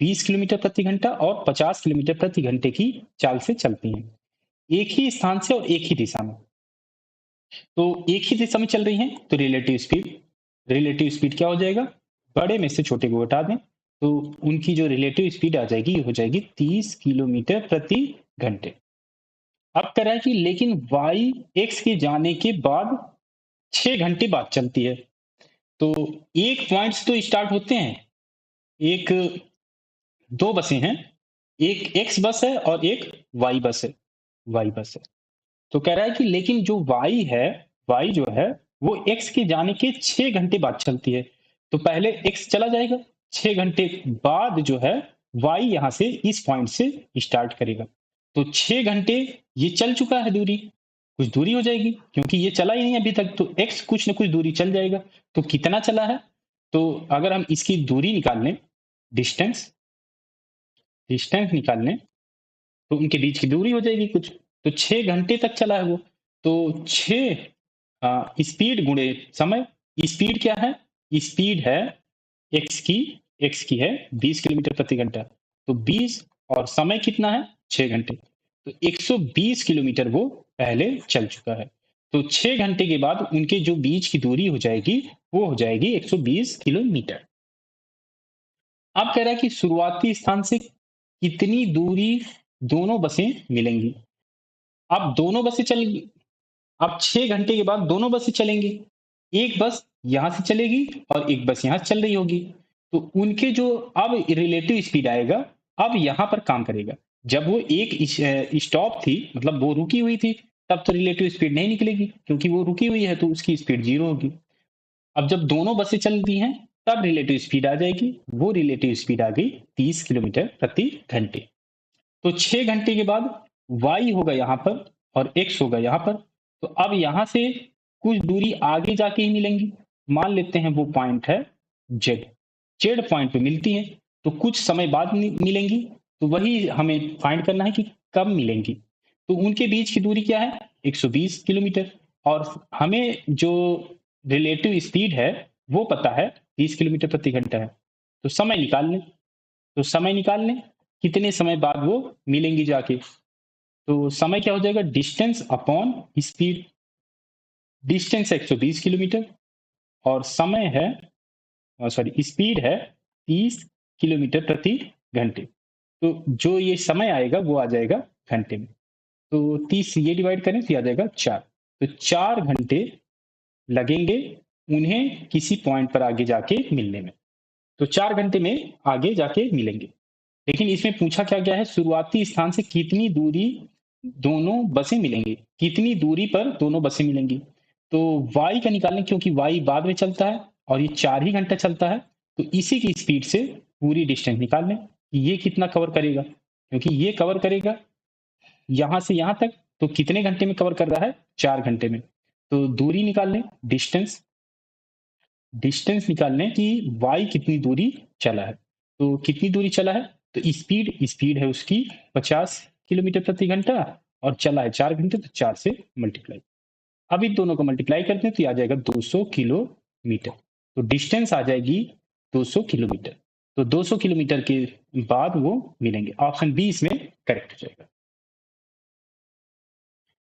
20 किलोमीटर प्रति घंटा और 50 किलोमीटर प्रति घंटे की चाल से चलती हैं, एक ही स्थान से और एक ही दिशा में। तो एक ही दिशा में चल रही हैं तो रिलेटिव स्पीड क्या हो जाएगा, बड़े में से छोटे को हटा दें तो उनकी जो रिलेटिव स्पीड आ जाएगी हो जाएगी 30 किलोमीटर प्रति घंटे। अब कह रहा है कि लेकिन वाई एक्स के जाने के बाद 6 घंटे बाद चलती है। तो एक पॉइंट से तो स्टार्ट होते हैं, एक दो बसें हैं, एक एक्स बस है और एक वाई बस है। तो कह रहा है कि लेकिन जो वाई जो है वो एक्स के जाने के 6 घंटे बाद चलती है। तो पहले एक्स चला जाएगा, 6 घंटे बाद जो है वाई यहां से इस पॉइंट से स्टार्ट करेगा। तो 6 घंटे ये चल चुका है, दूरी कुछ दूरी हो जाएगी क्योंकि ये चला ही नहीं अभी तक, तो एक्स कुछ ना कुछ दूरी चल जाएगा। तो कितना चला है, तो अगर हम इसकी दूरी निकाल लें, डिस्टेंस डिस्टेंस निकाल लें तो उनके बीच की दूरी हो जाएगी कुछ। तो 6 घंटे तक चला है वो। तो 6 स्पीड गुणे समय, स्पीड क्या है, स्पीड है एक्स की है 20 किलोमीटर प्रति घंटा। तो 20 और समय कितना है 6 घंटे, तो 120 किलोमीटर वो पहले चल चुका है। तो 6 घंटे के बाद उनके जो बीच की दूरी हो जाएगी वो हो जाएगी 120 किलोमीटर। अब कह रहा है कि शुरुआती स्थान से कितनी दूरी दोनों बसें मिलेंगी। अब दोनों बसें चल अब 6 घंटे के बाद दोनों बसें चलेंगी, एक बस यहां से चलेगी और एक बस यहां से चल रही होगी। तो उनके जो अब रिलेटिव स्पीड आएगा, अब यहां पर काम करेगा। जब वो एक स्टॉप थी, मतलब वो रुकी हुई थी, तब तो रिलेटिव स्पीड नहीं निकलेगी क्योंकि वो रुकी हुई है तो उसकी स्पीड 0 होगी। अब जब दोनों बसें चल रही हैं तब रिलेटिव स्पीड आ जाएगी, वो रिलेटिव स्पीड आ गई 30 किलोमीटर प्रति घंटे। तो 6 घंटे के बाद y होगा यहाँ पर और x होगा यहाँ पर। तो अब यहाँ से कुछ दूरी आगे जाके ही मिलेंगी। मान लेते हैं वो पॉइंट है z, z पॉइंट पे मिलती है तो कुछ समय बाद मिलेंगी। तो वही हमें फाइंड करना है कि कब मिलेंगी। तो उनके बीच की दूरी क्या है 120 किलोमीटर, और हमें जो रिलेटिव स्पीड है वो पता है 30 किलोमीटर प्रति घंटा है। तो समय निकाल लें, कितने समय बाद वो मिलेंगी जाके। तो समय क्या हो जाएगा, डिस्टेंस अपॉन स्पीड। डिस्टेंस है 120 किलोमीटर और समय है, सॉरी स्पीड है 30 किलोमीटर प्रति घंटे। तो जो ये समय आएगा वो आ जाएगा घंटे में। तो 30 से ये डिवाइड करें तो आ जाएगा 4। तो 4 घंटे लगेंगे उन्हें किसी पॉइंट पर आगे जाके मिलने में। तो 4 घंटे में आगे जाके मिलेंगे। लेकिन इसमें पूछा क्या गया है, शुरुआती स्थान से कितनी दूरी दोनों बसें मिलेंगी, कितनी दूरी पर दोनों बसें मिलेंगी। तो y का निकालने, क्योंकि y बाद में चलता है और ये 4 ही घंटा चलता है, तो इसी की स्पीड से पूरी डिस्टेंस निकाल लें कि ये कितना कवर करेगा। क्योंकि ये कवर करेगा यहां से यहां तक, तो कितने घंटे में कवर कर रहा है 4 घंटे में। तो दूरी निकाल लें, डिस्टेंस निकाल लें कि y कितनी दूरी चला है। तो कितनी दूरी चला है, तो स्पीड है उसकी 50 किलोमीटर प्रति घंटा और चला है 4 घंटे, तो 4 से मल्टीप्लाई। अब इन दोनों को मल्टीप्लाई करते हैं तो आ जाएगा 200 किलोमीटर। तो डिस्टेंस आ जाएगी 200 किलोमीटर। तो 200 किलोमीटर के बाद वो मिलेंगे। ऑप्शन बी इसमें करेक्ट हो जाएगा।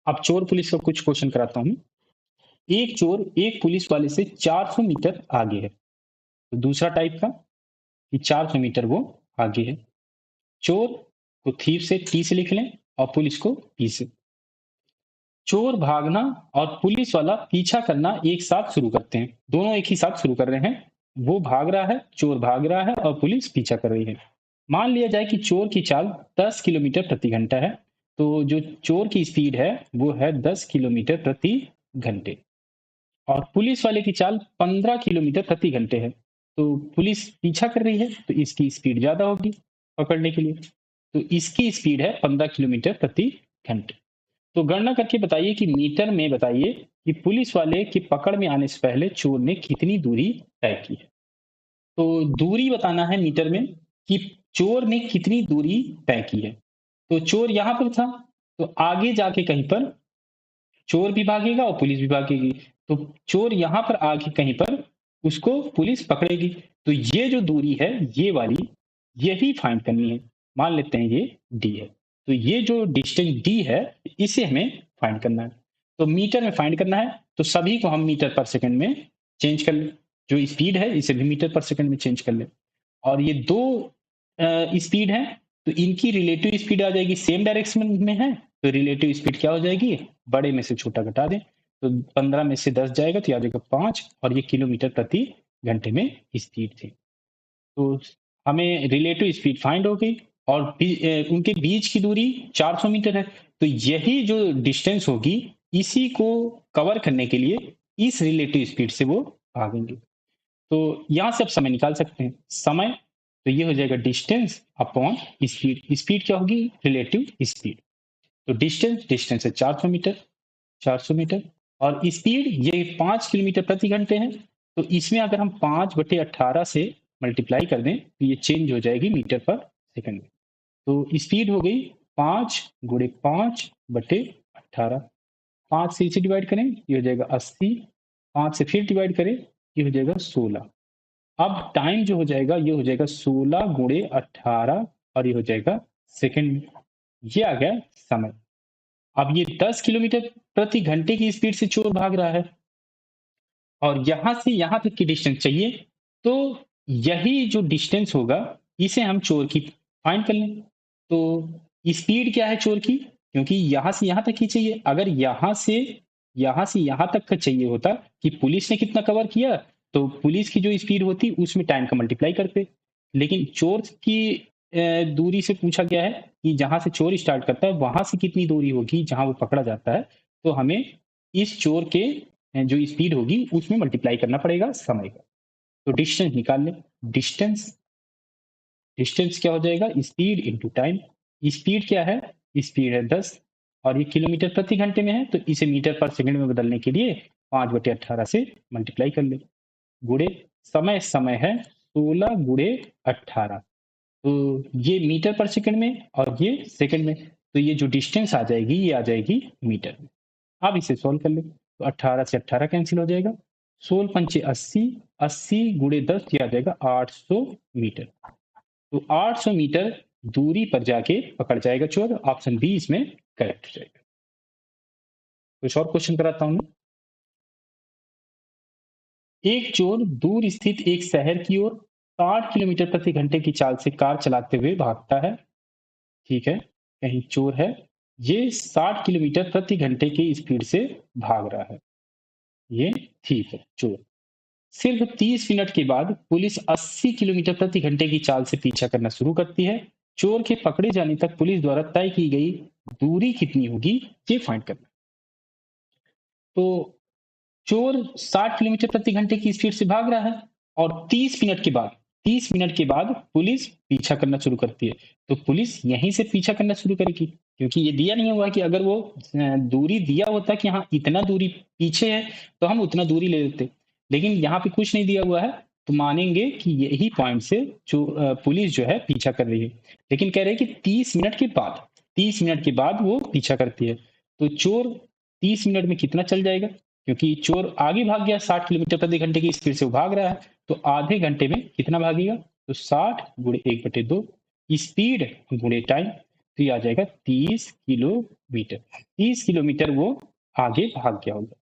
अब चोर पुलिस का कुछ क्वेश्चन कराता हूं। एक चोर एक पुलिस वाले से 400 मीटर आगे है। तो दूसरा टाइप का कि 400 मीटर वो आगे है। चोर को थीव से टी से लिख लें और पुलिस को पी से। चोर भागना और पुलिस वाला पीछा करना एक साथ शुरू करते हैं, दोनों एक ही साथ शुरू कर रहे हैं। वो भाग रहा है, चोर भाग रहा है और पुलिस पीछा कर रही है। मान लिया जाए कि चोर की चाल 10 किलोमीटर प्रति घंटा है। तो जो चोर की स्पीड है वो है 10 किलोमीटर प्रति घंटे और पुलिस वाले की चाल 15 किलोमीटर प्रति घंटे है। तो पुलिस पीछा कर रही है तो इसकी स्पीड ज्यादा होगी पकड़ने के लिए। तो इसकी स्पीड है 15 किलोमीटर प्रति घंटे। तो गणना करके बताइए कि मीटर में बताइए कि पुलिस वाले की पकड़ में आने से पहले चोर ने कितनी दूरी तय की है। तो दूरी बताना है मीटर में कि चोर ने कितनी दूरी तय की है। तो चोर यहाँ पर था, तो आगे जाके कहीं पर चोर भी भागेगा और पुलिस भी भागेगी। तो चोर यहाँ पर आके कहीं पर उसको पुलिस पकड़ेगी। तो ये जो दूरी है ये वाली, यही फाइंड करनी है। मान लेते हैं ये डी है। तो ये जो डिस्टेंस डी है इसे हमें फाइंड करना है। तो मीटर में फाइंड करना है, तो सभी को हम मीटर पर सेकंड में चेंज कर ले। जो स्पीड है इसे भी मीटर पर सेकंड में चेंज कर ले। और ये दो स्पीड है, तो इनकी रिलेटिव स्पीड आ जाएगी, सेम डायरेक्शन में है तो रिलेटिव स्पीड क्या हो जाएगी, बड़े में से छोटा घटा दें। तो 15 में से 10 जाएगा तो आ जाएगा 5, और ये किलोमीटर प्रति घंटे में स्पीड थी। तो हमें रिलेटिव स्पीड फाइंड हो गई, और उनके बीच की दूरी 400 मीटर है। तो यही जो डिस्टेंस होगी इसी को कवर करने के लिए इस रिलेटिव स्पीड से वो भागेंगे। तो यहां से आप समय निकाल सकते हैं। समय, तो ये हो जाएगा डिस्टेंस अपॉन स्पीड। स्पीड क्या होगी, रिलेटिव स्पीड। तो डिस्टेंस, डिस्टेंस है 400 मीटर, 400 मीटर, और स्पीड ये 5 किलोमीटर प्रति घंटे है। तो इसमें अगर हम 5/18 से मल्टीप्लाई कर दें तो ये चेंज हो जाएगी मीटर पर सेकंड में। तो स्पीड हो गई 5 × 5/18। 5 से इसे डिवाइड करें ये हो जाएगा 80, 5 से फिर डिवाइड करें ये हो जाएगा 16। अब टाइम जो हो जाएगा ये हो जाएगा 16 × 18, और ये हो जाएगा सेकंड में। ये आ गया समय। अब ये 10 किलोमीटर प्रति घंटे की स्पीड से चोर भाग रहा है, और यहां से यहां तक की डिस्टेंस चाहिए। तो यही जो डिस्टेंस होगा इसे हम चोर की फाइंड कर लें। तो स्पीड क्या है चोर की, क्योंकि यहां से यहां तक ही चाहिए। अगर यहां से यहां तक का चाहिए होता कि पुलिस ने कितना कवर किया, तो पुलिस की जो स्पीड होती उसमें टाइम का मल्टीप्लाई करते। लेकिन चोर की दूरी से पूछा गया है कि जहां से चोर स्टार्ट करता है वहां से कितनी दूरी होगी जहां वो पकड़ा जाता है। तो हमें इस चोर के जो स्पीड होगी उसमें मल्टीप्लाई करना पड़ेगा समय का। तो डिस्टेंस निकाल लें। डिस्टेंस, डिस्टेंस क्या हो जाएगा, स्पीड इंटू टाइम। स्पीड क्या है, स्पीड है 10, और ये किलोमीटर प्रति घंटे में है तो इसे मीटर पर सेकंड में बदलने के लिए 5/18 से मल्टीप्लाई कर ले। गुड़े समय, समय है 16 × 18। तो ये मीटर पर सेकंड में और ये सेकंड में। तो ये जो डिस्टेंस आ जाएगी ये आ जाएगी मीटर में। अब इसे सॉल्व कर ले, तो 18 से 18 कैंसिल हो जाएगा। 16×5 80, 80 × 10 ये आ जाएगा 800 मीटर। तो 800 मीटर दूरी पर जाके पकड़ जाएगा चोर। ऑप्शन बी इसमें करेक्ट हो जाएगा। कुछ और क्वेश्चन कराता हूं मैं। एक चोर दूर स्थित एक शहर की ओर 60 किलोमीटर प्रति घंटे की चाल से कार चलाते हुए भागता है। ठीक है, कहीं चोर है, ये 60 किलोमीटर प्रति घंटे की स्पीड से भाग रहा है। ये ठीक है चोर। सिर्फ 30 मिनट के बाद पुलिस 80 किलोमीटर प्रति घंटे की चाल से पीछा करना शुरू करती है। चोर के पकड़े जाने तक पुलिस द्वारा तय की गई दूरी कितनी होगी, ये फाइंड करना। तो चोर 60 किलोमीटर प्रति घंटे की स्पीड से भाग रहा है, और 30 मिनट के बाद पुलिस पीछा करना शुरू करती है। तो पुलिस यहीं से पीछा करना शुरू करेगी, क्योंकि ये दिया नहीं हुआ कि अगर वो दूरी दिया होता कि हाँ इतना दूरी पीछे है तो हम उतना दूरी ले लेते। लेकिन यहाँ पे कुछ नहीं दिया हुआ है, तो मानेंगे कि यही पॉइंट से जो पुलिस जो है पीछा कर रही है। लेकिन कह रहे हैं कि 30 मिनट के बाद वो पीछा करती है। तो चोर 30 मिनट में कितना चल जाएगा, क्योंकि चोर आगे भाग गया 60 किलोमीटर प्रति घंटे की स्पीड से वो भाग रहा है। तो आधे घंटे में कितना भागेगा, तो 60 × 1/2 स्पीड गुणे टाइम, तो ये आ जाएगा 30 किलोमीटर। 30 किलोमीटर वो आगे भाग गया होगा।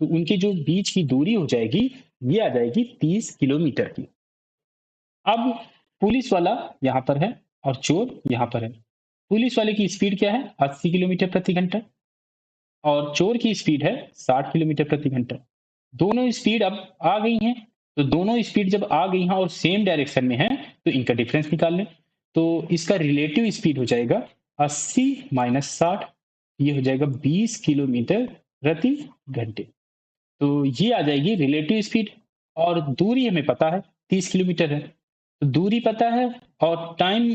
तो उनके जो बीच की दूरी हो जाएगी ये आ जाएगी 30 किलोमीटर की। अब पुलिस वाला यहाँ पर है और चोर यहाँ पर है। पुलिस वाले की स्पीड क्या है, 80 किलोमीटर प्रति घंटा, और चोर की स्पीड है 60 किलोमीटर प्रति घंटा। दोनों स्पीड अब आ गई हैं। तो दोनों स्पीड जब आ गई हैं और सेम डायरेक्शन में है तो इनका डिफरेंस निकाल लें। तो इसका रिलेटिव स्पीड हो जाएगा 80 - 60, ये हो जाएगा 20 किलोमीटर प्रति घंटे। तो ये आ जाएगी रिलेटिव स्पीड। और दूरी हमें पता है 30 किलोमीटर है। तो दूरी पता है और टाइम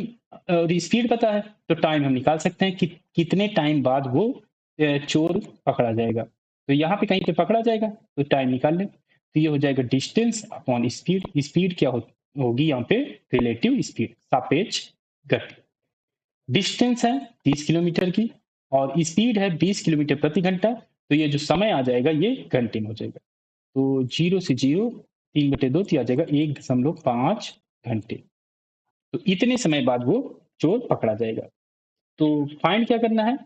और स्पीड पता है, तो टाइम हम निकाल सकते हैं कि कितने टाइम बाद वो चोर पकड़ा जाएगा। तो यहाँ पे कहीं पे पकड़ा जाएगा तो टाइम निकाल लें। तो ये हो जाएगा डिस्टेंस अपॉन स्पीड। स्पीड क्या होती होगी यहाँ पे रिलेटिव स्पीड, सापेक्ष गति। डिस्टेंस है 30 किलोमीटर की और स्पीड है 20 किलोमीटर प्रति घंटा, तो ये जो समय आ जाएगा ये घंटे में हो जाएगा। तो 0 से 0 3/2 तो आ जाएगा 1.5 घंटे। तो इतने समय बाद वो चोर पकड़ा जाएगा। तो फाइंड क्या करना है?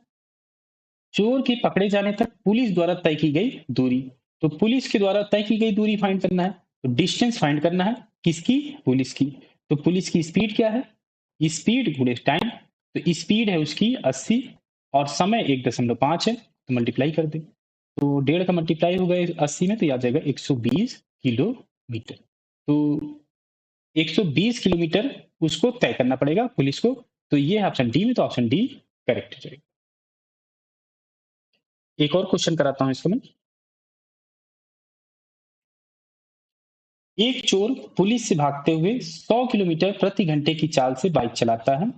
चोर के पकड़े जाने तक पुलिस द्वारा तय की गई दूरी। तो पुलिस के द्वारा तय की गई दूरी फाइंड करना है। तो डिस्टेंस फाइंड करना है किसकी? पुलिस की। तो पुलिस की स्पीड क्या है? स्पीड गुणे टाइम। तो स्पीड है उसकी 80 और समय 1.5 है, तो मल्टीप्लाई कर दे। तो 1.5 का मल्टीप्लाई होगा 80 में, तो आ जाएगा 120 किलोमीटर। तो 120 किलोमीटर उसको तय करना पड़ेगा पुलिस को। तो ये है ऑप्शन डी में, तो ऑप्शन डी करेक्ट हो जाएगा। एक और क्वेश्चन कराता हूं इसको मैं। एक चोर पुलिस से भागते हुए 100 किलोमीटर प्रति घंटे की चाल से बाइक चलाता है।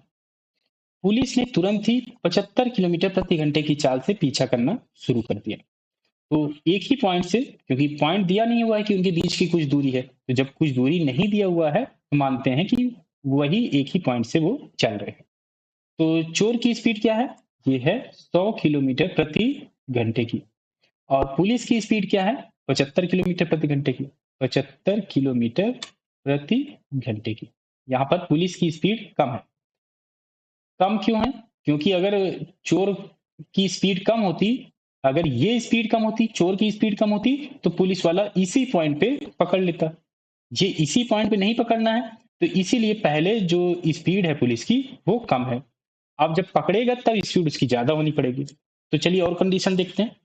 पुलिस ने तुरंत ही 75 किलोमीटर प्रति घंटे की चाल से पीछा करना शुरू कर दिया। तो एक ही पॉइंट से, क्योंकि पॉइंट दिया नहीं हुआ है कि उनके बीच की कुछ दूरी है, तो जब कुछ दूरी नहीं दिया हुआ है तो मानते हैं कि वही एक ही पॉइंट से वो चल रहे हैं। तो चोर की स्पीड क्या है? ये है 100 किलोमीटर प्रति घंटे की। और पुलिस की स्पीड क्या है? 75 किलोमीटर प्रति घंटे की। 75 किलोमीटर प्रति घंटे की। यहाँ पर पुलिस की स्पीड कम है। कम क्यों है? क्योंकि अगर चोर की स्पीड कम होती, अगर ये स्पीड कम होती, चोर की स्पीड कम होती, तो पुलिस वाला इसी पॉइंट पे पकड़ लेता। ये इसी पॉइंट पे नहीं पकड़ना है, तो इसीलिए पहले जो स्पीड है पुलिस की वो कम है। अब जब पकड़ेगा तब स्पीड उसकी ज्यादा होनी पड़ेगी। तो चलिए और कंडीशन देखते हैं।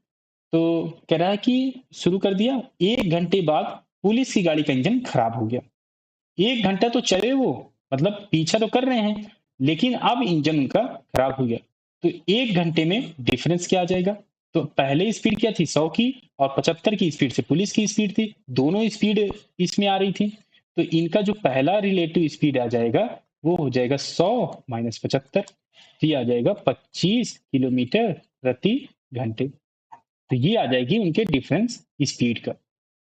तो कह रहा है कि शुरू कर दिया, 1 घंटे बाद पुलिस की गाड़ी का इंजन खराब हो गया। 1 घंटा तो चले वो, मतलब पीछा तो कर रहे हैं, लेकिन अब इंजन उनका खराब हो गया। तो 1 घंटे में डिफरेंस क्या आ जाएगा? तो पहले स्पीड क्या थी? 100 की, और 75 की स्पीड से पुलिस की स्पीड थी, दोनों स्पीड इसमें आ रही थी। तो इनका जो पहला रिलेटिव स्पीड आ जाएगा वो हो जाएगा 100 माइनस 75, तो ये आ जाएगा 25 किलोमीटर प्रति घंटे। तो ये आ जाएगी उनके डिफरेंस स्पीड का।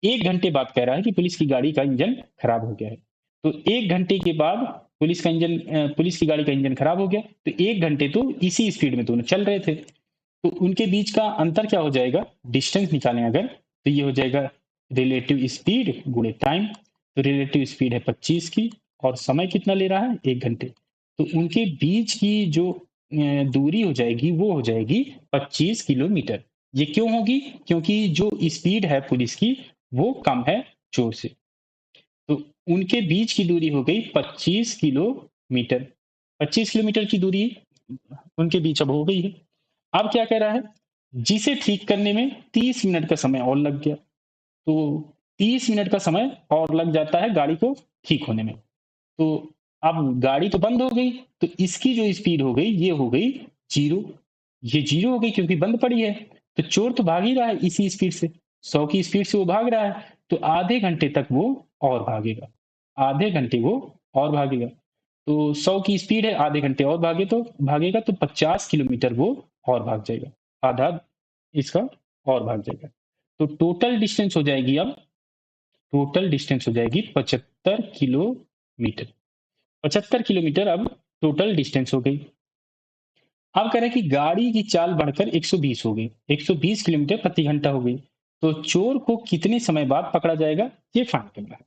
1 घंटे बाद कह रहा है कि पुलिस की गाड़ी का इंजन खराब हो गया है। तो 1 घंटे के बाद पुलिस की गाड़ी का इंजन खराब हो गया, तो 1 घंटे तो इसी स्पीड में दोनों चल रहे थे। तो उनके बीच का अंतर क्या हो जाएगा? डिस्टेंस निकालें अगर, तो ये हो जाएगा रिलेटिव स्पीड गुणे टाइम। तो रिलेटिव स्पीड है 25 की और समय कितना ले रहा है? 1 घंटे। तो उनके बीच की जो दूरी हो जाएगी वो हो जाएगी 25 किलोमीटर। ये क्यों होगी? क्योंकि जो स्पीड है पुलिस की वो कम है चोर से। तो उनके बीच की दूरी हो गई 25 किलोमीटर। 25 किलोमीटर की दूरी उनके बीच अब हो गई है। अब क्या कह रहा है? जिसे ठीक करने में 30 मिनट का समय और लग गया। तो 30 मिनट का समय और लग जाता है गाड़ी को ठीक होने में। तो अब गाड़ी तो बंद हो गई, तो इसकी जो स्पीड हो गई ये हो गई 0। ये 0 हो गई क्योंकि बंद पड़ी है। तो चोर तो भाग ही रहा है इसी स्पीड से, 100 की स्पीड से वो भाग रहा है। तो आधे घंटे तक वो और भागेगा, आधे घंटे वो और भागेगा। तो 100 की स्पीड है, आधे घंटे और भागेगा तो 50 किलोमीटर वो और भाग जाएगा, आधा इसका और भाग जाएगा। तो टोटल डिस्टेंस हो जाएगी 75 किलोमीटर। 75 किलोमीटर अब टोटल डिस्टेंस हो गई। अब कह रहे हैं कि गाड़ी की चाल बढ़कर 120 हो गई, 120 किलोमीटर प्रति घंटा हो गई। तो चोर को कितने समय बाद पकड़ा जाएगा ये फाइंड करना है।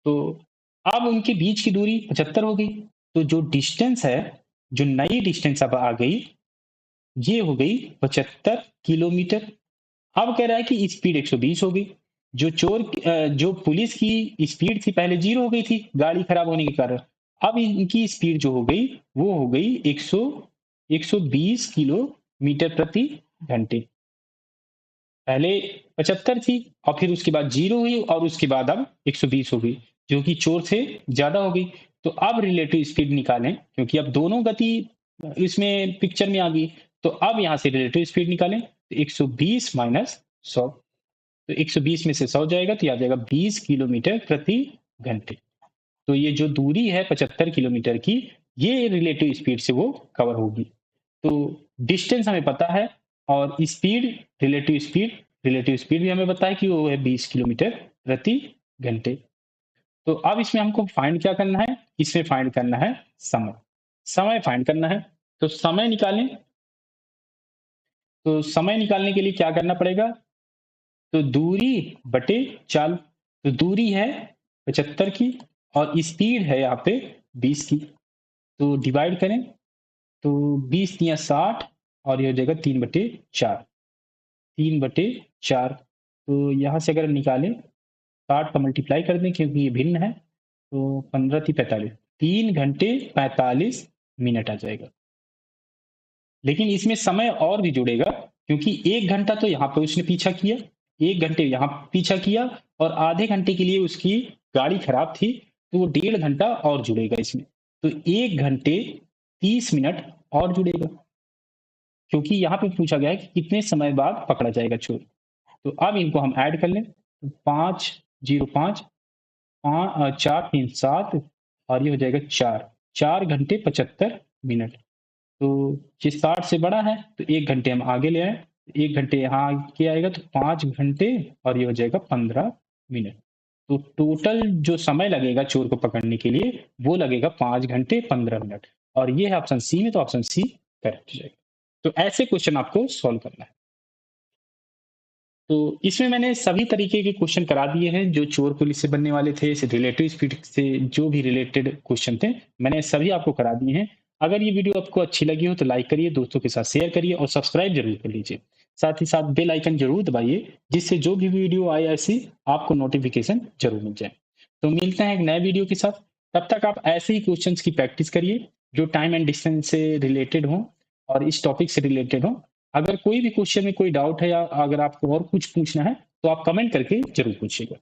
तो अब उनके बीच की दूरी 75 हो गई। तो जो डिस्टेंस है, जो नई डिस्टेंस अब आ गई, ये हो गई 75 किलोमीटर। अब कह रहा है कि स्पीड 120 हो गई। जो पुलिस की स्पीड थी पहले 0 हो गई थी गाड़ी खराब होने के कारण। अब इनकी स्पीड जो हो गई वो हो गई 120 किलोमीटर प्रति घंटे। पहले 75 थी और फिर उसके बाद 0 हुई और उसके बाद अब 120 हो गई, जो कि चोर से ज्यादा हो गई। तो अब रिलेटिव स्पीड निकालें, क्योंकि अब दोनों गति इसमें पिक्चर में आ गई। तो अब यहां से रिलेटिव स्पीड निकालें, तो 120 माइनस 100। तो 120 में से 100 जाएगा तो आ जाएगा 20 किलोमीटर प्रति घंटे। तो ये जो दूरी है 75 किलोमीटर की, ये रिलेटिव स्पीड से वो कवर होगी। तो डिस्टेंस हमें पता है और स्पीड, रिलेटिव स्पीड भी हमें पता है कि वो है 20 किलोमीटर प्रति घंटे। तो अब इसमें हमको फाइंड क्या करना है, इसमें फाइंड करना है समय, समय फाइंड करना है। तो समय निकालें, तो समय निकालने के लिए क्या करना पड़ेगा, तो दूरी बटे चाल। तो दूरी है 75 की और स्पीड है यहाँ पे 20 की, तो डिवाइड करें, तो 20 तिया 60 और ये हो जाएगा 3/4, 3/4। तो यहाँ से अगर निकालें 60 का मल्टीप्लाई कर दें क्योंकि ये भिन्न है, तो 15 × 45, 3 घंटे 45 मिनट आ जाएगा। लेकिन इसमें समय और भी जुड़ेगा क्योंकि 1 घंटा तो यहाँ पे उसने पीछा किया, 1 घंटे यहाँ पीछा किया और आधे घंटे के लिए उसकी गाड़ी खराब थी, तो वो 1.5 घंटा और जुड़ेगा इसमें। तो 1 घंटे 30 मिनट और जुड़ेगा क्योंकि यहाँ पे पूछा गया है कि कितने समय बाद पकड़ा जाएगा चोर। तो अब इनको हम ऐड कर लें, तो 505 4 3 7 और ये हो जाएगा 4 घंटे 75 मिनट। तो ये 60 से बड़ा है तो 1 घंटे हम आगे ले आए, 1 घंटे यहाँ आगे आएगा तो 5 घंटे और ये हो जाएगा 15 मिनट। तो टोटल जो समय लगेगा चोर को पकड़ने के लिए वो लगेगा 5 घंटे 15 मिनट, और ये है ऑप्शन सी में, तो ऑप्शन सी करेक्ट हो जाएगा। तो ऐसे क्वेश्चन आपको सॉल्व करना है। तो इसमें मैंने सभी तरीके के क्वेश्चन करा दिए हैं जो चोर पुलिस से बनने वाले थे, रिलेटिव स्पीड से जो भी रिलेटेड क्वेश्चन थे मैंने सभी आपको करा दिए हैं। अगर ये वीडियो आपको अच्छी लगी हो तो लाइक करिए, दोस्तों के साथ शेयर करिए और सब्सक्राइब जरूर कर लीजिए। साथ ही साथ बेल आइकन जरूर दबाइए जिससे जो भी वीडियो आए ऐसी आपको नोटिफिकेशन जरूर मिल जाए। तो मिलते हैं एक नए वीडियो के साथ, तब तक आप ऐसे ही क्वेश्चंस की प्रैक्टिस करिए जो टाइम एंड डिस्टेंस से रिलेटेड हो और इस टॉपिक से रिलेटेड हो। अगर कोई भी क्वेश्चन में कोई डाउट है या अगर आपको और कुछ पूछना है तो आप कमेंट करके जरूर पूछिएगा।